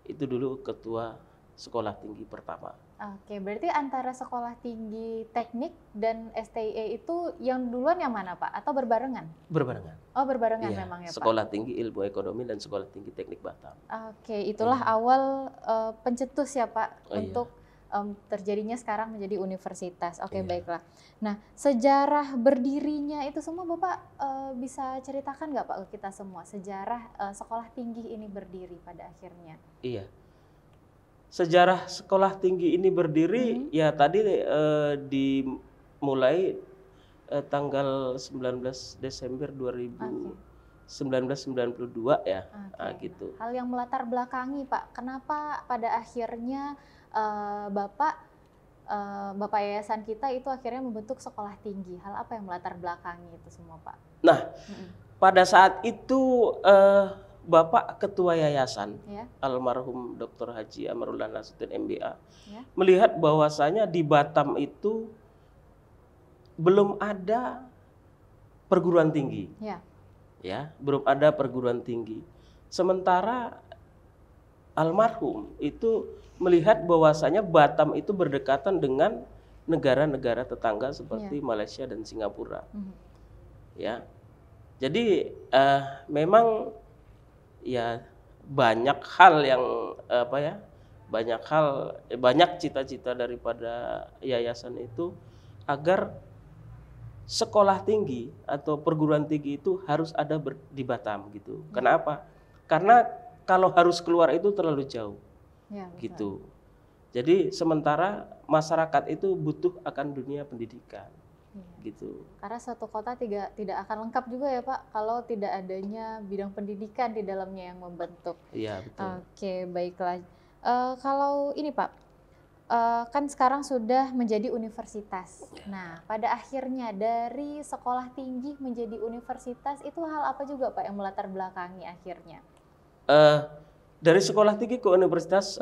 Itu dulu ketua sekolah tinggi pertama. Oke, berarti antara sekolah tinggi teknik dan STIE itu yang duluan yang mana Pak? Atau berbarengan? Berbarengan. Oh, berbarengan memang ya Pak? Sekolah Tinggi Ilmu Ekonomi dan Sekolah Tinggi Teknik Batam. Oke, itulah awal pencetus ya Pak untuk terjadinya sekarang menjadi universitas. Oke, baiklah. Nah, sejarah berdirinya itu semua Bapak bisa ceritakan nggak Pak ke kita semua? Sejarah sekolah tinggi ini berdiri pada akhirnya. Iya. Sejarah sekolah tinggi ini berdiri ya tadi dimulai tanggal 19 Desember 1992 ya. Gitu. Hal yang melatar belakangi Pak, kenapa pada akhirnya Bapak yayasan kita itu akhirnya membentuk sekolah tinggi? Hal apa yang melatar belakangi itu semua Pak? Nah, pada saat itu Bapak Ketua Yayasan, almarhum Dr. Haji Amarullah Nasution MBA, melihat bahwasanya di Batam itu belum ada perguruan tinggi. Ya, belum ada perguruan tinggi. Sementara almarhum itu melihat bahwasanya Batam itu berdekatan dengan negara-negara tetangga seperti Malaysia dan Singapura. Ya. Jadi memang ya banyak hal yang banyak cita-cita daripada yayasan itu agar sekolah tinggi atau perguruan tinggi itu harus ada di Batam gitu. Kenapa? Karena kalau harus keluar itu terlalu jauh. Gitu. Jadi sementara masyarakat itu butuh akan dunia pendidikan. Gitu. Karena suatu kota tidak akan lengkap juga ya Pak kalau tidak adanya bidang pendidikan di dalamnya yang membentuk. Iya betul. Oke, baiklah. Kalau ini Pak, kan sekarang sudah menjadi universitas. Nah, pada akhirnya dari sekolah tinggi menjadi universitas itu hal apa juga Pak yang melatar belakangi akhirnya? Dari sekolah tinggi ke universitas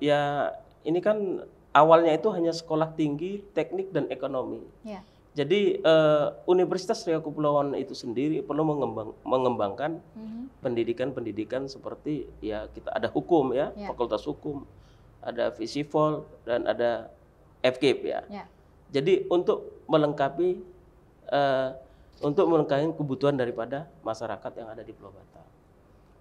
ya ini kan awalnya itu hanya sekolah tinggi teknik dan ekonomi. Jadi Universitas Riau Kepulauan itu sendiri perlu mengembangkan pendidikan-pendidikan seperti ya kita ada hukum ya, Fakultas Hukum, ada Visipol dan ada FKIP ya. Jadi untuk melengkapi kebutuhan daripada masyarakat yang ada di Pulau Batam.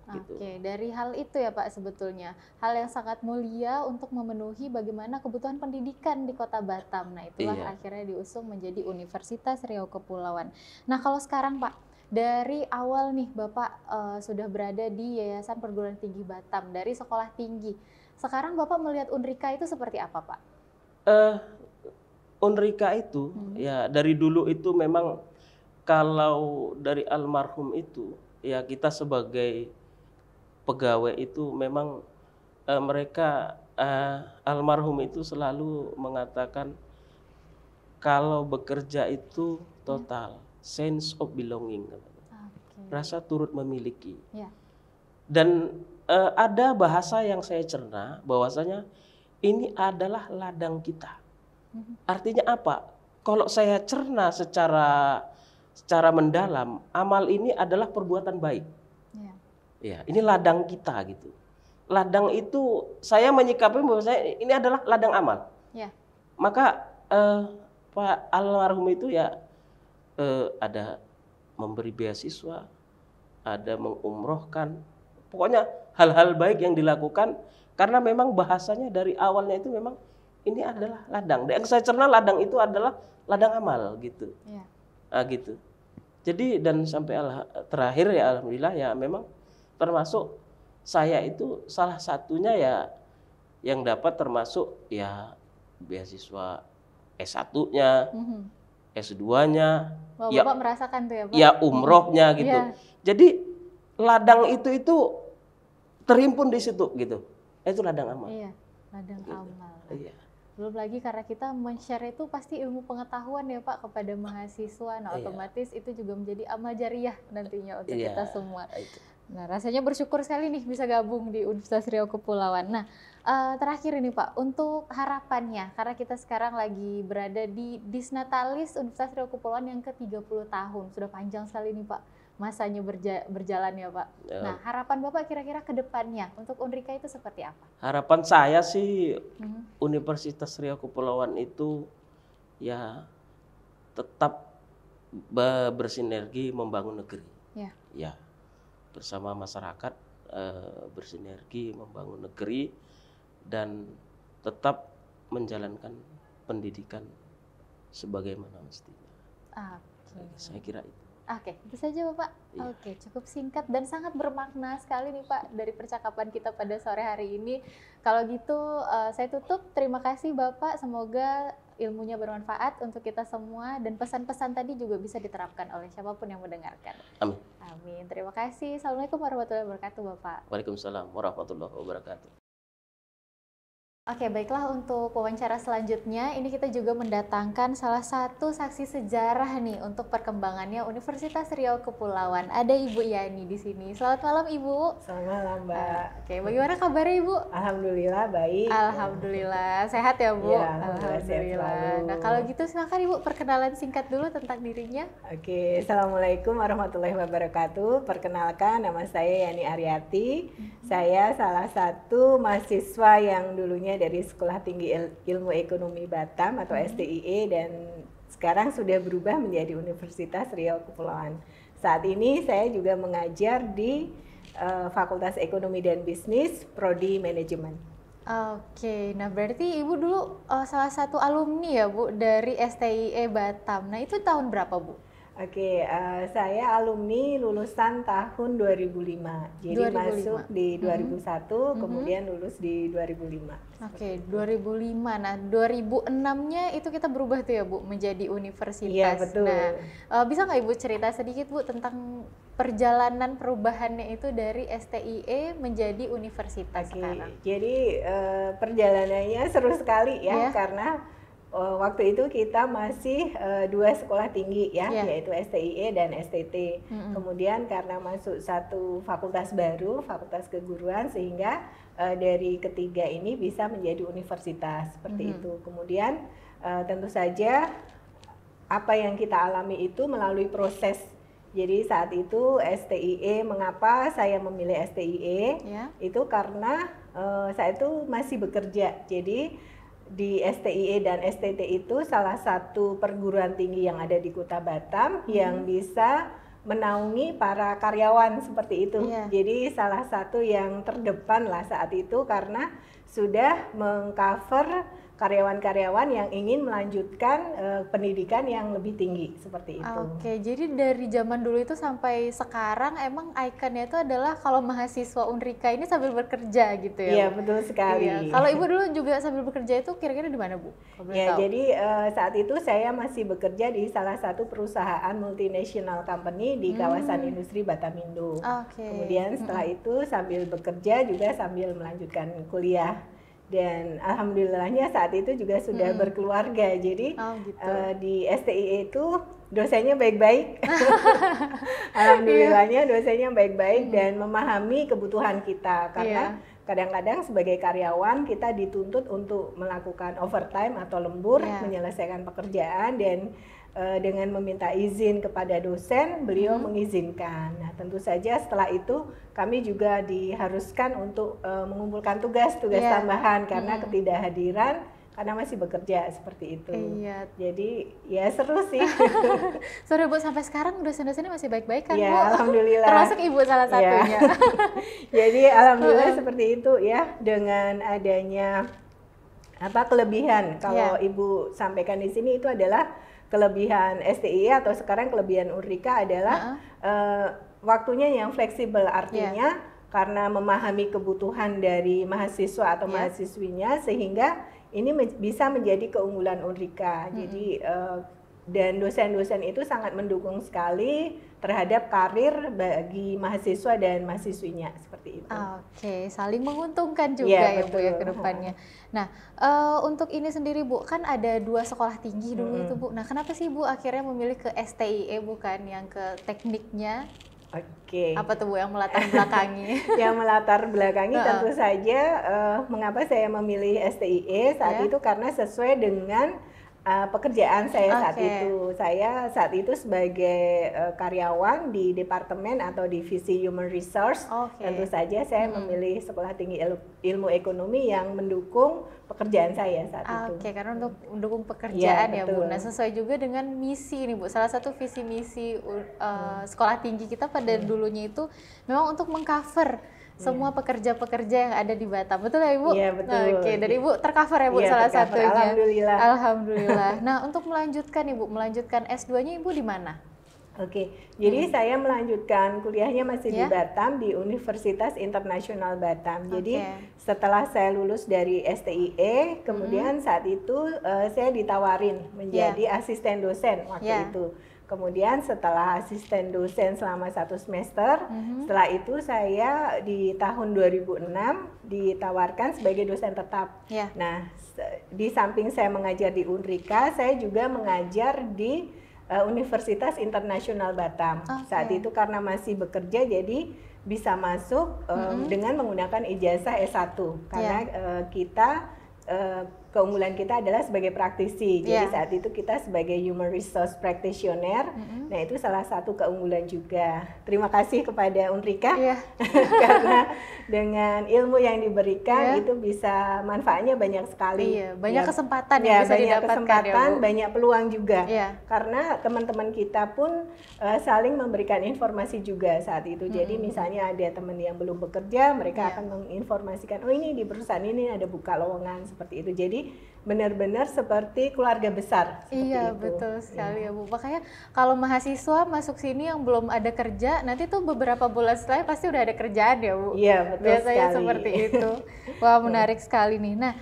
Gitu. Oke, dari hal itu ya Pak sebetulnya hal yang sangat mulia untuk memenuhi bagaimana kebutuhan pendidikan di Kota Batam. Nah itulah akhirnya diusung menjadi Universitas Riau Kepulauan. Nah kalau sekarang Pak, dari awal nih Bapak sudah berada di Yayasan Perguruan Tinggi Batam dari sekolah tinggi. Sekarang Bapak melihat Unrika itu seperti apa Pak? Unrika itu ya dari dulu itu memang kalau dari almarhum itu ya kita sebagai pegawai itu memang mereka almarhum itu selalu mengatakan kalau bekerja itu total sense of belonging, rasa turut memiliki. Dan ada bahasa yang saya cerna bahwasanya ini adalah ladang kita. Artinya apa? Kalau saya cerna secara mendalam, amal ini adalah perbuatan baik. Ya, ini ladang kita gitu. Ladang itu saya menyikapi bahwa ini adalah ladang amal. Maka Pak almarhum itu ya ada memberi beasiswa, ada mengumrohkan, pokoknya hal-hal baik yang dilakukan karena memang bahasanya dari awalnya itu memang ini adalah ladang. Dan yang saya cerna ladang itu adalah ladang amal gitu. Gitu. Jadi dan sampai terakhir ya alhamdulillah ya memang termasuk saya itu salah satunya ya yang dapat termasuk ya beasiswa S1-nya, S2-nya. Ya, Bapak merasakan tuh ya Pak? Ya umrohnya gitu. Jadi ladang itu terhimpun di situ gitu. Itu ladang amal. Iya, ladang gitu. Amal. Iya. Belum lagi karena kita men-share itu pasti ilmu pengetahuan ya Pak kepada mahasiswa. Nah otomatis itu juga menjadi amal jariah nantinya untuk kita semua. Nah rasanya bersyukur sekali nih bisa gabung di Universitas Riau Kepulauan. Nah terakhir ini Pak, untuk harapannya karena kita sekarang lagi berada di Disnatalis Universitas Riau Kepulauan yang ke-30 tahun. Sudah panjang sekali nih Pak masanya berjalan ya Pak. Nah harapan Bapak kira-kira ke depannya untuk Unrika itu seperti apa? Harapan saya sih Universitas Riau Kepulauan itu ya tetap bersinergi membangun negeri. Ya bersama masyarakat bersinergi membangun negeri dan tetap menjalankan pendidikan sebagaimana mestinya. Saya kira itu. Oke, itu saja Bapak. Oke, cukup singkat dan sangat bermakna sekali nih Pak dari percakapan kita pada sore hari ini. Kalau gitu saya tutup. Terima kasih Bapak. Semoga ilmunya bermanfaat untuk kita semua dan pesan-pesan tadi juga bisa diterapkan oleh siapapun yang mendengarkan. Amin. Amin. Terima kasih. Assalamualaikum warahmatullahi wabarakatuh Bapak. Waalaikumsalam warahmatullahi wabarakatuh. Oke, baiklah untuk wawancara selanjutnya, ini kita juga mendatangkan salah satu saksi sejarah nih untuk perkembangannya Universitas Riau Kepulauan. Ada Ibu Yani di sini. Selamat malam Ibu. Selamat malam Mbak. Oke, bagaimana kabarnya Ibu? Alhamdulillah baik. Alhamdulillah, sehat ya Bu? Ya, alhamdulillah. Nah kalau gitu silakan Ibu perkenalan singkat dulu tentang dirinya. Oke, Assalamualaikum warahmatullahi wabarakatuh. Perkenalkan, nama saya Yani Aryati. Saya salah satu mahasiswa yang dulunya dari Sekolah Tinggi Ilmu Ekonomi Batam atau STIE dan sekarang sudah berubah menjadi Universitas Riau Kepulauan. Saat ini saya juga mengajar di Fakultas Ekonomi dan Bisnis, Prodi Manajemen. Oke, nah berarti Ibu dulu salah satu alumni ya Bu dari STIE Batam. Nah itu tahun berapa Bu? Oke, saya alumni lulusan tahun 2005. Jadi 2005. Masuk di 2001, kemudian lulus di 2005. Oke, 2005. Nah, 2006-nya itu kita berubah tuh ya Bu menjadi universitas. Iya, betul. Nah, bisa nggak Ibu cerita sedikit Bu tentang perjalanan perubahannya itu dari STIE menjadi universitas sekarang? Jadi perjalanannya seru sekali ya, karena waktu itu kita masih dua sekolah tinggi ya, yaitu STIE dan STT. Kemudian karena masuk satu fakultas baru, fakultas keguruan, sehingga dari ketiga ini bisa menjadi universitas seperti itu. Kemudian tentu saja apa yang kita alami itu melalui proses. Jadi saat itu STIE, mengapa saya memilih STIE? Itu karena saya itu masih bekerja. Jadi di STIE dan STT itu salah satu perguruan tinggi yang ada di Kota Batam yang bisa menaungi para karyawan seperti itu. Jadi salah satu yang terdepan lah saat itu karena sudah mengcover karyawan-karyawan yang ingin melanjutkan pendidikan yang lebih tinggi seperti itu. Oke, jadi dari zaman dulu itu sampai sekarang emang ikonnya itu adalah kalau mahasiswa Unrika ini sambil bekerja gitu ya? Iya, betul sekali. Iya. Kalau Ibu dulu juga sambil bekerja itu kira-kira di mana, Bu? Ya, jadi saat itu saya masih bekerja di salah satu perusahaan multinational company di kawasan industri Batamindo. Kemudian setelah itu sambil bekerja juga sambil melanjutkan kuliah. Dan alhamdulillahnya saat itu juga sudah berkeluarga, jadi di STIE itu dosennya baik-baik. Alhamdulillahnya dosennya baik-baik dan memahami kebutuhan kita, karena kadang-kadang sebagai karyawan kita dituntut untuk melakukan overtime atau lembur, menyelesaikan pekerjaan, dan dengan meminta izin kepada dosen, beliau mengizinkan. Nah, tentu saja setelah itu kami juga diharuskan untuk mengumpulkan tugas tambahan karena ketidakhadiran karena masih bekerja seperti itu. Jadi ya seru sih. Seru, Bu, sampai sekarang dosen-dosennya masih baik-baik kan, Bu? Alhamdulillah. Termasuk Ibu salah satunya. Jadi alhamdulillah seperti itu ya, dengan adanya kelebihan kalau Ibu sampaikan di sini itu adalah kelebihan STIE atau sekarang kelebihan Unrika adalah waktunya yang fleksibel, artinya karena memahami kebutuhan dari mahasiswa atau mahasiswinya sehingga ini bisa menjadi keunggulan Unrika. Jadi dan dosen-dosen itu sangat mendukung sekali terhadap karir bagi mahasiswa dan mahasiswinya seperti itu. Oke, saling menguntungkan juga ya Bu ya ke depannya. Nah, untuk ini sendiri Bu, kan ada 2 sekolah tinggi dulu itu Bu. Nah, kenapa sih Bu akhirnya memilih ke STIE bukan yang ke tekniknya? Oke. Apa tuh Bu yang melatar belakangi? Yang melatar belakangi tentu saja mengapa saya memilih STIE saat itu karena sesuai dengan pekerjaan saya saat itu. Saya saat itu sebagai karyawan di departemen atau divisi Human Resource. Tentu saja saya memilih Sekolah Tinggi Ilmu Ekonomi yang mendukung pekerjaan saya saat itu. Karena untuk mendukung pekerjaan ya Bu. Nah, sesuai juga dengan misi nih Bu. Salah satu visi misi sekolah tinggi kita pada dulunya itu memang untuk mengcover semua pekerja-pekerja yang ada di Batam. Betul ya Ibu? Iya, betul. Dari Ibu tercover ya Bu salah satunya. Alhamdulillah. Alhamdulillah. Nah, untuk melanjutkan Ibu, melanjutkan S2-nya Ibu di mana? Jadi saya melanjutkan kuliahnya masih di Batam, di Universitas Internasional Batam. Jadi setelah saya lulus dari STIE, kemudian saat itu saya ditawarin menjadi asisten dosen waktu itu. Kemudian setelah asisten dosen selama 1 semester, setelah itu saya di tahun 2006 ditawarkan sebagai dosen tetap. Nah, di samping saya mengajar di Unrika, saya juga mengajar di Universitas Internasional Batam. Saat itu karena masih bekerja, jadi bisa masuk dengan menggunakan ijazah S1. Karena kita keunggulan kita adalah sebagai praktisi. Jadi saat itu kita sebagai Human Resource Practitioner. Nah, itu salah satu keunggulan juga. Terima kasih kepada Unrika karena dengan ilmu yang diberikan itu bisa manfaatnya banyak sekali. Banyak kesempatan yang bisa banyak didapatkan kesempatan, ya, Bu. banyak peluang juga. Karena teman-teman kita pun saling memberikan informasi juga saat itu. Jadi misalnya ada teman yang belum bekerja, mereka akan menginformasikan, oh ini di perusahaan ini ada buka lowongan seperti itu. Jadi benar-benar seperti keluarga besar. Iya, betul sekali ya Bu. Makanya kalau mahasiswa masuk sini yang belum ada kerja, nanti tuh beberapa bulan setelahnya pasti udah ada kerjaan ya Bu. Iya, betul Biasanya sekali. seperti itu. Wah, menarik sekali nih. Nah,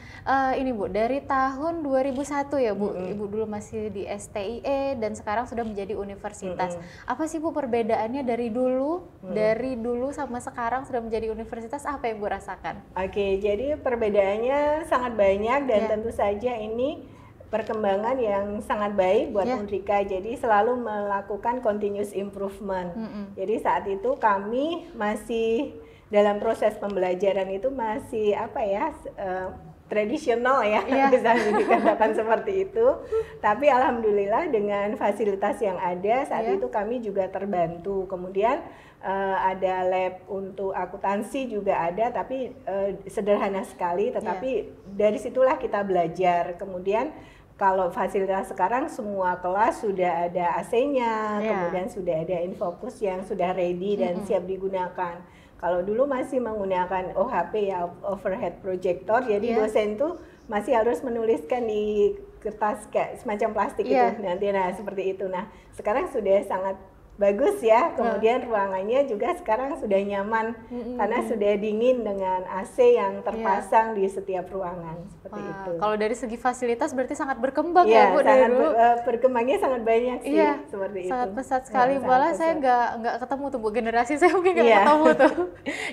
ini Bu, dari tahun 2001 ya Bu, Ibu dulu masih di STIE dan sekarang sudah menjadi universitas. Apa sih Bu perbedaannya dari dulu sama sekarang sudah menjadi universitas, apa yang Bu rasakan? Jadi perbedaannya sangat banyak dan tentu saja ini perkembangan yang sangat baik buat Unrika. Jadi selalu melakukan continuous improvement. Jadi saat itu kami masih dalam proses pembelajaran itu masih tradisional ya, bisa dikatakan seperti itu. Tapi alhamdulillah dengan fasilitas yang ada saat itu kami juga terbantu. Kemudian ada lab untuk akuntansi juga ada, tapi sederhana sekali. Tetapi dari situlah kita belajar. Kemudian kalau fasilitas sekarang semua kelas sudah ada AC-nya, kemudian sudah ada infocus yang sudah ready dan siap digunakan. Kalau dulu masih menggunakan OHP ya, overhead projector, jadi dosen tuh masih harus menuliskan di kertas kayak semacam plastik itu nanti, nah seperti itu. Nah sekarang sudah sangat bagus ya, kemudian ruangannya juga sekarang sudah nyaman karena sudah dingin dengan AC yang terpasang di setiap ruangan seperti itu. Kalau dari segi fasilitas berarti sangat berkembang ya Bu dari dulu. Berkembangnya sangat banyak sih seperti sangat itu. Pesat sekali, malah saya nggak ketemu tuh Bu, generasi saya mungkin nggak ketemu tuh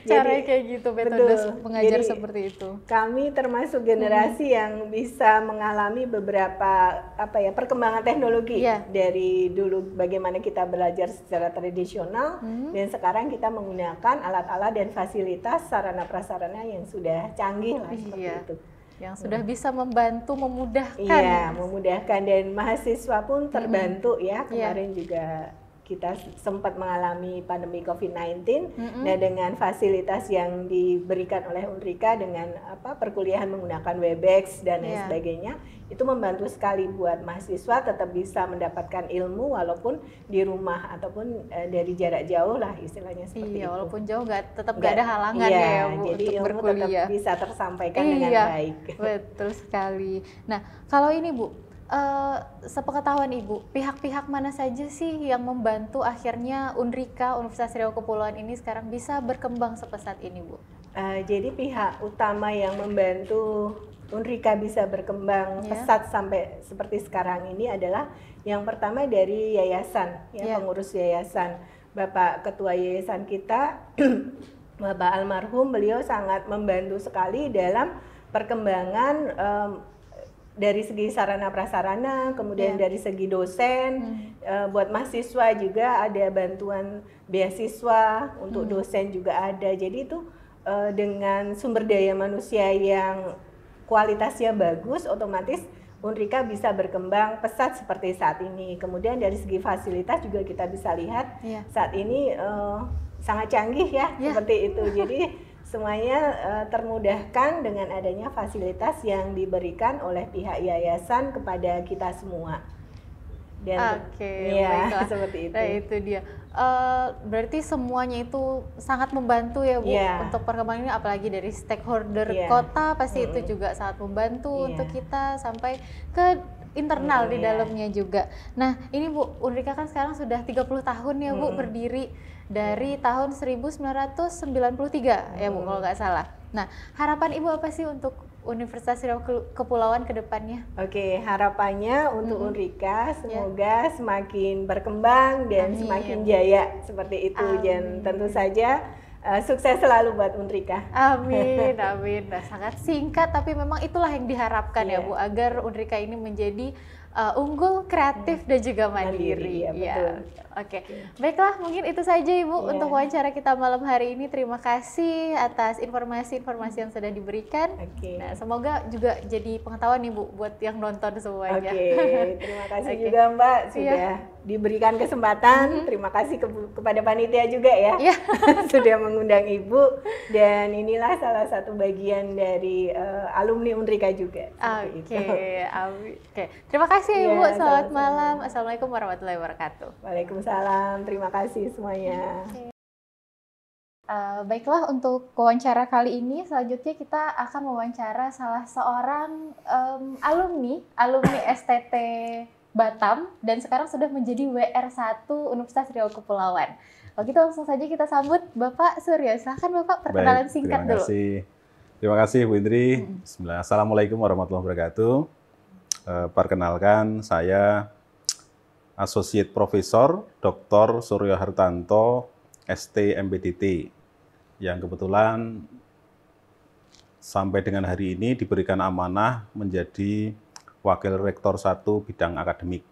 caranya kayak gitu, metode mengajar seperti itu. Kami termasuk generasi yang bisa mengalami beberapa perkembangan teknologi dari dulu bagaimana kita belajar secara tradisional dan sekarang kita menggunakan alat-alat dan fasilitas sarana prasarana yang sudah canggih lah seperti itu. Yang sudah bisa membantu memudahkan. Iya, memudahkan dan mahasiswa pun terbantu ya. Kemarin juga kita sempat mengalami pandemi COVID-19. Nah, dengan fasilitas yang diberikan oleh Unrika dengan perkuliahan menggunakan Webex dan lain sebagainya, itu membantu sekali buat mahasiswa tetap bisa mendapatkan ilmu walaupun di rumah ataupun dari jarak jauh lah istilahnya seperti itu. Walaupun jauh tetap nggak ada halangan ya Bu, jadi untuk ilmu berkuliah. Tetap bisa tersampaikan dengan baik. Betul sekali. Nah, kalau ini Bu, sepengetahuan Ibu, pihak-pihak mana saja sih yang membantu akhirnya Unrika, Universitas Riau Kepulauan ini sekarang bisa berkembang sepesat ini Bu? Jadi pihak utama yang membantu Unrika bisa berkembang pesat sampai seperti sekarang ini adalah yang pertama dari yayasan, pengurus yayasan. Bapak Ketua Yayasan kita, Bapak almarhum, beliau sangat membantu sekali dalam perkembangan dari segi sarana prasarana, kemudian dari segi dosen, buat mahasiswa juga ada bantuan beasiswa, untuk dosen juga ada. Jadi itu dengan sumber daya manusia yang kualitasnya bagus, otomatis Unrika bisa berkembang pesat seperti saat ini. Kemudian dari segi fasilitas juga kita bisa lihat saat ini sangat canggih seperti itu. Jadi semuanya termudahkan dengan adanya fasilitas yang diberikan oleh pihak yayasan kepada kita semua. Baiklah. Seperti itu. Nah, itu dia. Berarti semuanya itu sangat membantu ya Bu untuk perkembangan ini, apalagi dari stakeholder kota pasti itu juga sangat membantu untuk kita sampai ke internal di dalamnya juga. Nah, ini Bu, Unrika kan sekarang sudah 30 tahun ya Bu berdiri dari tahun 1993 ya Bu kalau nggak salah. Nah, harapan Ibu apa sih untuk Universitas Riau Kepulauan ke depannya? Oke, harapannya untuk Unrika semoga semakin berkembang dan semakin jaya seperti itu. Dan tentu saja sukses selalu buat Unrika. Amin, amin. Nah, sangat singkat tapi memang itulah yang diharapkan ya Bu, agar Unrika ini menjadi unggul, kreatif dan juga mandiri. Betul. Oke. Baiklah, mungkin itu saja Ibu untuk wawancara kita malam hari ini. Terima kasih atas informasi-informasi yang sudah diberikan. Nah, semoga juga jadi pengetahuan nih Bu buat yang nonton semuanya. Terima kasih juga Mbak sudah diberikan kesempatan. Terima kasih kepada panitia juga ya sudah mengundang Ibu, dan inilah salah satu bagian dari alumni Unrika juga. Terima kasih Ibu. Selamat malam. Assalamualaikum warahmatullahi wabarakatuh. Waalaikumsalam. Terima kasih semuanya. Baiklah, untuk wawancara kali ini selanjutnya kita akan mewawancara salah seorang alumni STT Batam dan sekarang sudah menjadi WR1 Universitas Riau Kepulauan. Kalau gitu langsung saja kita sambut Bapak Surya. Silahkan Bapak perkenalan singkat dulu. Terima kasih Bu Indri. Assalamualaikum warahmatullahi wabarakatuh. Perkenalkan, saya Associate Profesor Dr. Suryo Hartanto, ST MPDT, yang kebetulan sampai dengan hari ini diberikan amanah menjadi Wakil Rektor 1 bidang akademik.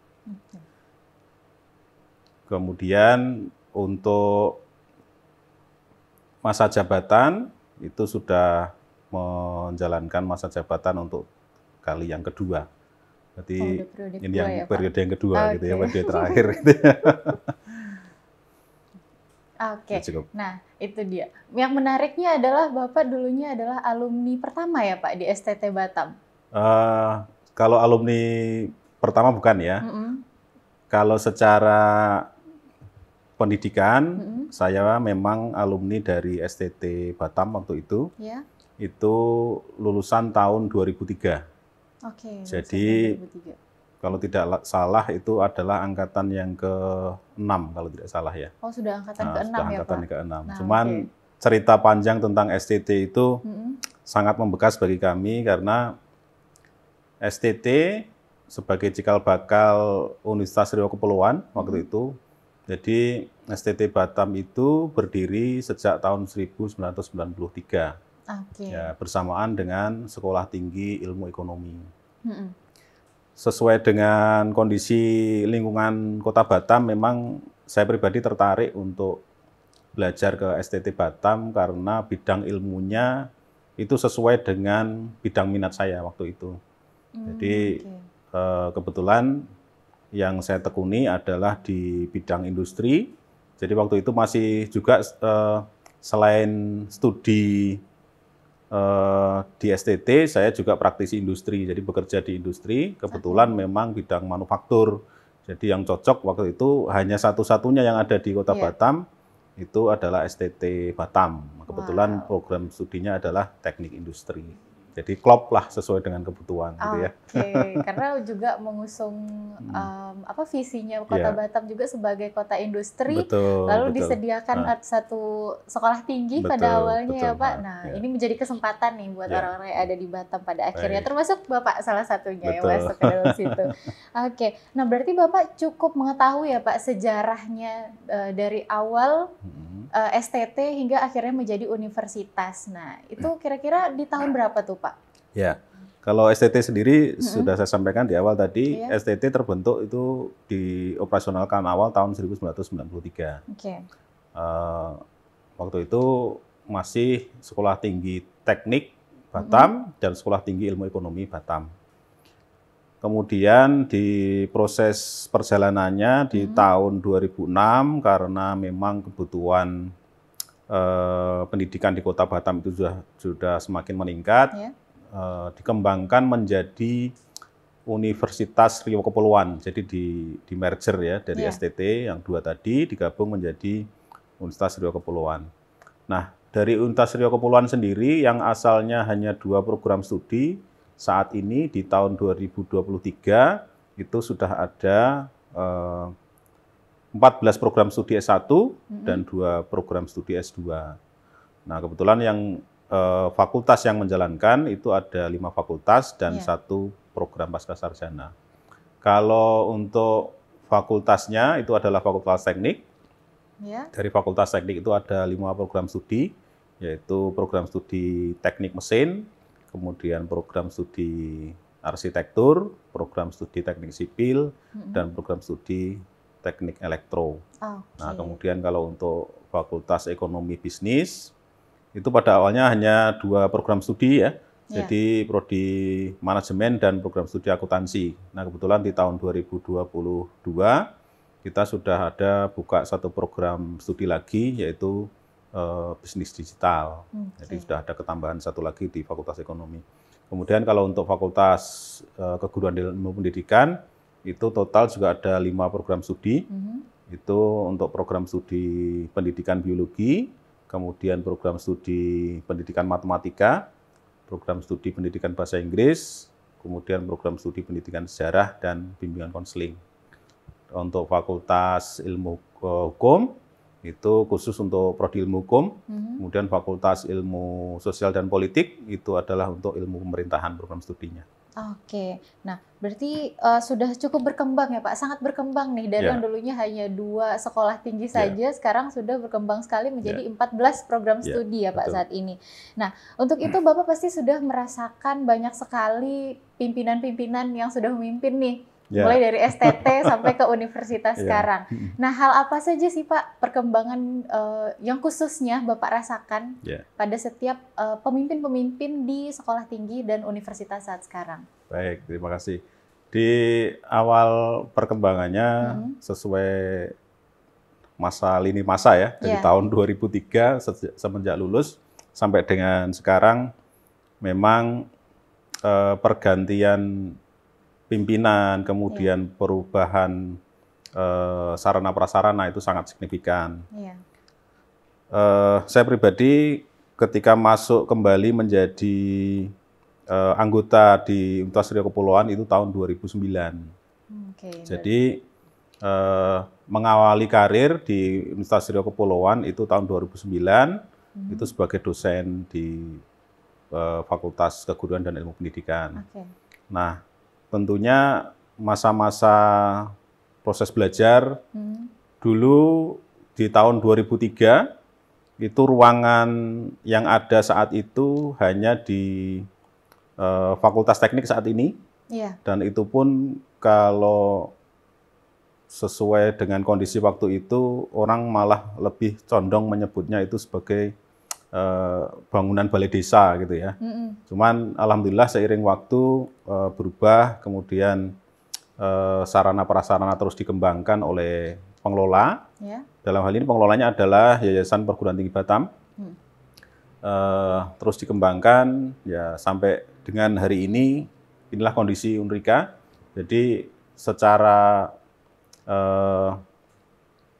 Kemudian untuk masa jabatan itu sudah menjalankan masa jabatan untuk kali yang kedua. Berarti ini yang periode yang kedua gitu ya, periode terakhir gitu ya. Oke. Nah, itu dia. Yang menariknya adalah Bapak dulunya adalah alumni pertama ya Pak di STT Batam. Kalau alumni pertama bukan ya. Kalau secara pendidikan, saya memang alumni dari STT Batam waktu itu. Ya. Itu lulusan tahun 2003. Oke. Jadi 2003. Kalau tidak salah itu adalah angkatan yang ke-6 kalau tidak salah ya. Oh, sudah angkatan ke-6 sudah ya angkatan Pak? ke-6. Nah, cuman cerita panjang tentang STT itu sangat membekas bagi kami karena STT sebagai cikal bakal Universitas Riau Kepulauan waktu itu. Jadi STT Batam itu berdiri sejak tahun 1993. Ya, bersamaan dengan Sekolah Tinggi Ilmu Ekonomi. Sesuai dengan kondisi lingkungan Kota Batam, memang saya pribadi tertarik untuk belajar ke STT Batam karena bidang ilmunya itu sesuai dengan bidang minat saya waktu itu. Jadi kebetulan yang saya tekuni adalah di bidang industri. Jadi waktu itu masih juga selain studi di STT, saya juga praktisi industri, jadi bekerja di industri, kebetulan memang bidang manufaktur. Jadi yang cocok waktu itu hanya satu-satunya yang ada di Kota Batam, itu adalah STT Batam. Kebetulan program studinya adalah teknik industri. Jadi klop lah sesuai dengan kebutuhan gitu ya. Karena juga mengusung visinya Kota Batam juga sebagai kota industri, lalu disediakan satu sekolah tinggi pada awalnya ya Pak. Nah, ini menjadi kesempatan nih buat orang-orang yang ada di Batam pada akhirnya, termasuk Bapak salah satunya yang masuk ke dalam situ. Nah berarti Bapak cukup mengetahui ya Pak sejarahnya dari awal STT hingga akhirnya menjadi universitas. Nah, itu kira-kira di tahun berapa tuh, Pak? Ya, kalau STT sendiri sudah saya sampaikan di awal tadi, STT terbentuk itu dioperasionalkan awal tahun 1993. Waktu itu masih Sekolah Tinggi Teknik Batam dan Sekolah Tinggi Ilmu Ekonomi Batam. Kemudian di proses perjalanannya di tahun 2006 karena memang kebutuhan pendidikan di Kota Batam itu sudah semakin meningkat, dikembangkan menjadi Universitas Riau Kepulauan. Jadi di merger ya dari STT yang dua tadi digabung menjadi Universitas Riau Kepulauan. Nah, dari Universitas Riau Kepulauan sendiri yang asalnya hanya 2 program studi, saat ini di tahun 2023 itu sudah ada 14 program studi S1 dan 2 program studi S2. Nah, kebetulan yang fakultas yang menjalankan itu ada 5 fakultas dan 1 program pascasarjana. Kalau untuk fakultasnya itu adalah Fakultas Teknik. Dari Fakultas Teknik itu ada 5 program studi, yaitu program studi Teknik Mesin, kemudian program studi arsitektur, program studi teknik sipil, dan program studi teknik elektro. Nah, kemudian kalau untuk Fakultas Ekonomi Bisnis, itu pada awalnya hanya 2 program studi ya, jadi prodi manajemen dan program studi akuntansi. Nah, kebetulan di tahun 2022 kita sudah ada buka 1 program studi lagi, yaitu bisnis digital. Jadi sudah ada ketambahan 1 lagi di Fakultas Ekonomi. Kemudian kalau untuk Fakultas Keguruan Ilmu Pendidikan itu total juga ada 5 program studi. Itu untuk program studi pendidikan biologi, kemudian program studi pendidikan matematika, program studi pendidikan bahasa Inggris, kemudian program studi pendidikan sejarah dan bimbingan konseling. Untuk Fakultas Ilmu Hukum itu khusus untuk prodi ilmu hukum, kemudian Fakultas Ilmu Sosial dan Politik itu adalah untuk ilmu pemerintahan program studinya. Nah berarti sudah cukup berkembang ya Pak, sangat berkembang nih dari yang dulunya hanya 2 sekolah tinggi saja, sekarang sudah berkembang sekali menjadi 14 program studi ya Pak saat ini. Nah untuk itu Bapak pasti sudah merasakan banyak sekali pimpinan-pimpinan yang sudah memimpin nih mulai dari STT sampai ke universitas sekarang. Nah, hal apa saja sih Pak perkembangan yang khususnya Bapak rasakan pada setiap pemimpin-pemimpin di sekolah tinggi dan universitas saat sekarang? Baik, terima kasih. Di awal perkembangannya sesuai lini masa ya, dari tahun 2003 semenjak lulus sampai dengan sekarang, memang pergantian pimpinan, kemudian perubahan sarana prasarana itu sangat signifikan. Saya pribadi ketika masuk kembali menjadi anggota di Universitas Riau Kepulauan itu tahun 2009. Jadi mengawali karir di Universitas Riau Kepulauan itu tahun 2009, itu sebagai dosen di Fakultas Keguruan dan Ilmu Pendidikan. Nah, tentunya masa-masa proses belajar dulu di tahun 2003 itu ruangan yang ada saat itu hanya di Fakultas Teknik saat ini, dan itu pun kalau sesuai dengan kondisi waktu itu orang malah lebih condong menyebutnya itu sebagai bangunan balai desa gitu ya. Cuman alhamdulillah seiring waktu berubah, kemudian sarana prasarana terus dikembangkan oleh pengelola. Dalam hal ini pengelolanya adalah Yayasan Perguruan Tinggi Batam. Terus dikembangkan ya sampai dengan hari ini, inilah kondisi Unrika. Jadi secara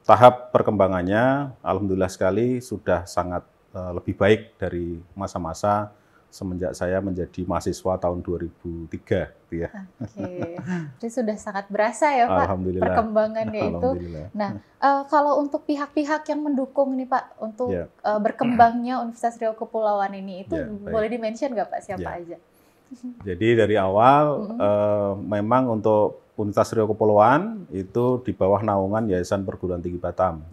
tahap perkembangannya alhamdulillah sekali sudah sangat lebih baik dari masa-masa semenjak saya menjadi mahasiswa tahun 2003 gitu ya. Jadi sudah sangat berasa ya Pak perkembangannya itu. Nah, kalau untuk pihak-pihak yang mendukung nih Pak untuk berkembangnya Universitas Riau Kepulauan ini itu boleh di-mention nggak Pak siapa aja? Jadi dari awal memang untuk Universitas Riau Kepulauan itu di bawah naungan Yayasan Perguruan Tinggi Batam.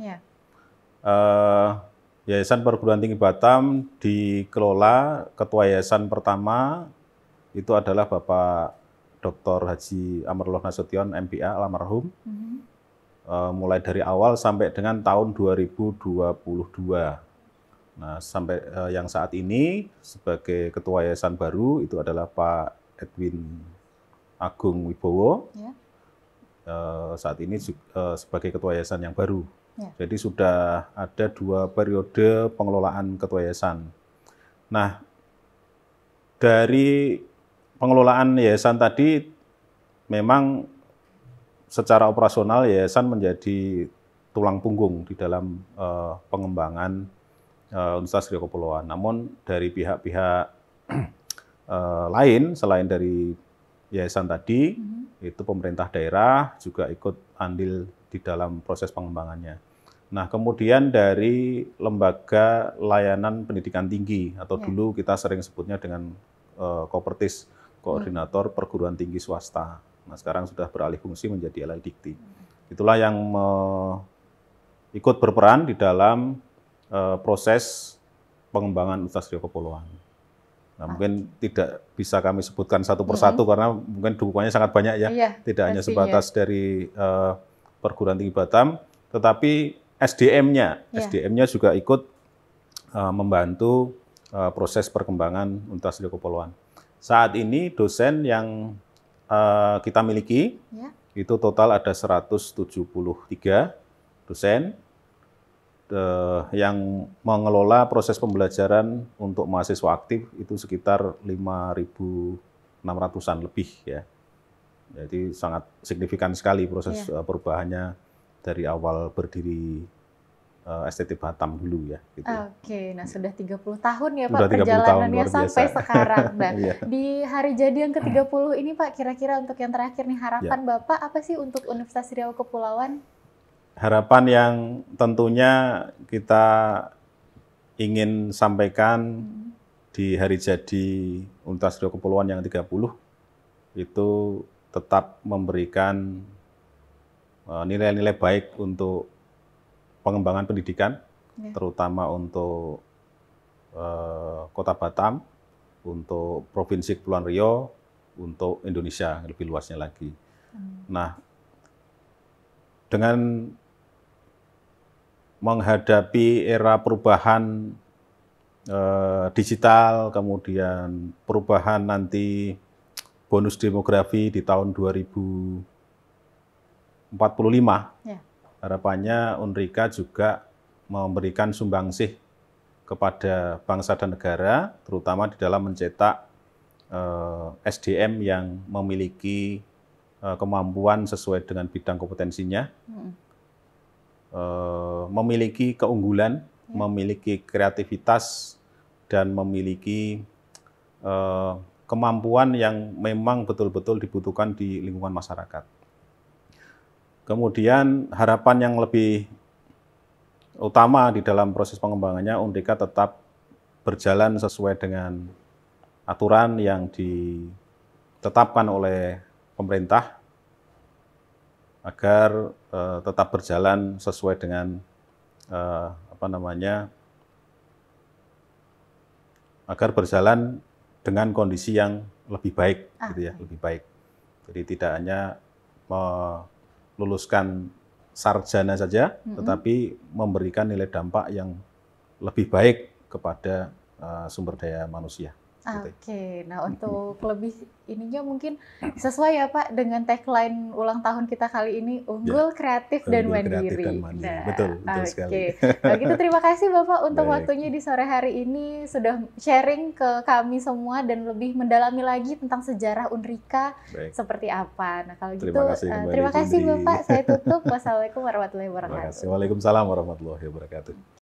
Yayasan Perguruan Tinggi Batam dikelola, ketua yayasan pertama itu adalah Bapak Dr. Haji Amarullah Nasution, MPA, almarhum. Mulai dari awal sampai dengan tahun 2022. Nah, sampai yang saat ini sebagai ketua yayasan baru itu adalah Pak Edwin Agung Wibowo. Saat ini sebagai ketua yayasan yang baru. Jadi sudah ada 2 periode pengelolaan ketua yayasan. Nah, dari pengelolaan yayasan tadi memang secara operasional yayasan menjadi tulang punggung di dalam pengembangan Universitas Riau Kepulauan. Namun dari pihak-pihak lain selain dari yayasan tadi, itu pemerintah daerah juga ikut andil di dalam proses pengembangannya. Nah, kemudian dari lembaga layanan pendidikan tinggi atau dulu kita sering sebutnya dengan Kopertis, Koordinator Perguruan Tinggi Swasta. Nah, sekarang sudah beralih fungsi menjadi LLDikti. Itulah yang ikut berperan di dalam proses pengembangan Universitas Riau Kepulauan. Nah, mungkin tidak bisa kami sebutkan satu persatu karena mungkin dukungannya sangat banyak ya. Tidak hanya sebatas dari Perguruan Tinggi Batam, tetapi SDM-nya juga ikut membantu proses perkembangan Universitas Riau Kepulauan. Saat ini dosen yang kita miliki itu total ada 173 dosen yang mengelola proses pembelajaran untuk mahasiswa aktif itu sekitar 5.600-an lebih ya. Jadi sangat signifikan sekali proses perubahannya dari awal berdiri STT Batam dulu ya. Gitu. Nah sudah 30 tahun ya Pak perjalanannya sampai sekarang. Nah, di hari jadi yang ke-30 ini Pak, kira-kira untuk yang terakhir nih harapan Bapak apa sih untuk Universitas Riau Kepulauan? Harapan yang tentunya kita ingin sampaikan di hari jadi Universitas Riau Kepulauan yang 30 itu tetap memberikan nilai-nilai baik untuk pengembangan pendidikan, terutama untuk Kota Batam, untuk Provinsi Kepulauan Riau, untuk Indonesia lebih luasnya lagi. Nah, dengan menghadapi era perubahan digital, kemudian perubahan nanti bonus demografi di tahun 2045, harapannya Unrika juga memberikan sumbangsih kepada bangsa dan negara, terutama di dalam mencetak SDM yang memiliki kemampuan sesuai dengan bidang kompetensinya, memiliki keunggulan, memiliki kreativitas, dan memiliki kemampuan yang memang betul-betul dibutuhkan di lingkungan masyarakat. Kemudian harapan yang lebih utama di dalam proses pengembangannya, Unrika tetap berjalan sesuai dengan aturan yang ditetapkan oleh pemerintah agar tetap berjalan sesuai dengan agar berjalan dengan kondisi yang lebih baik, gitu ya, lebih baik. Jadi tidak hanya meluluskan sarjana saja, tetapi memberikan nilai dampak yang lebih baik kepada sumber daya manusia. Oke, nah untuk lebih ininya mungkin sesuai ya Pak dengan tagline ulang tahun kita kali ini, unggul, kreatif, dan mandiri. Nah, betul sekali. Nah, gitu, terima kasih Bapak untuk waktunya di sore hari ini, sudah sharing ke kami semua dan lebih mendalami lagi tentang sejarah Unrika seperti apa. Nah kalau gitu, terima kasih Bapak, saya tutup. Wassalamualaikum warahmatullahi wabarakatuh. Waalaikumsalam warahmatullahi wabarakatuh.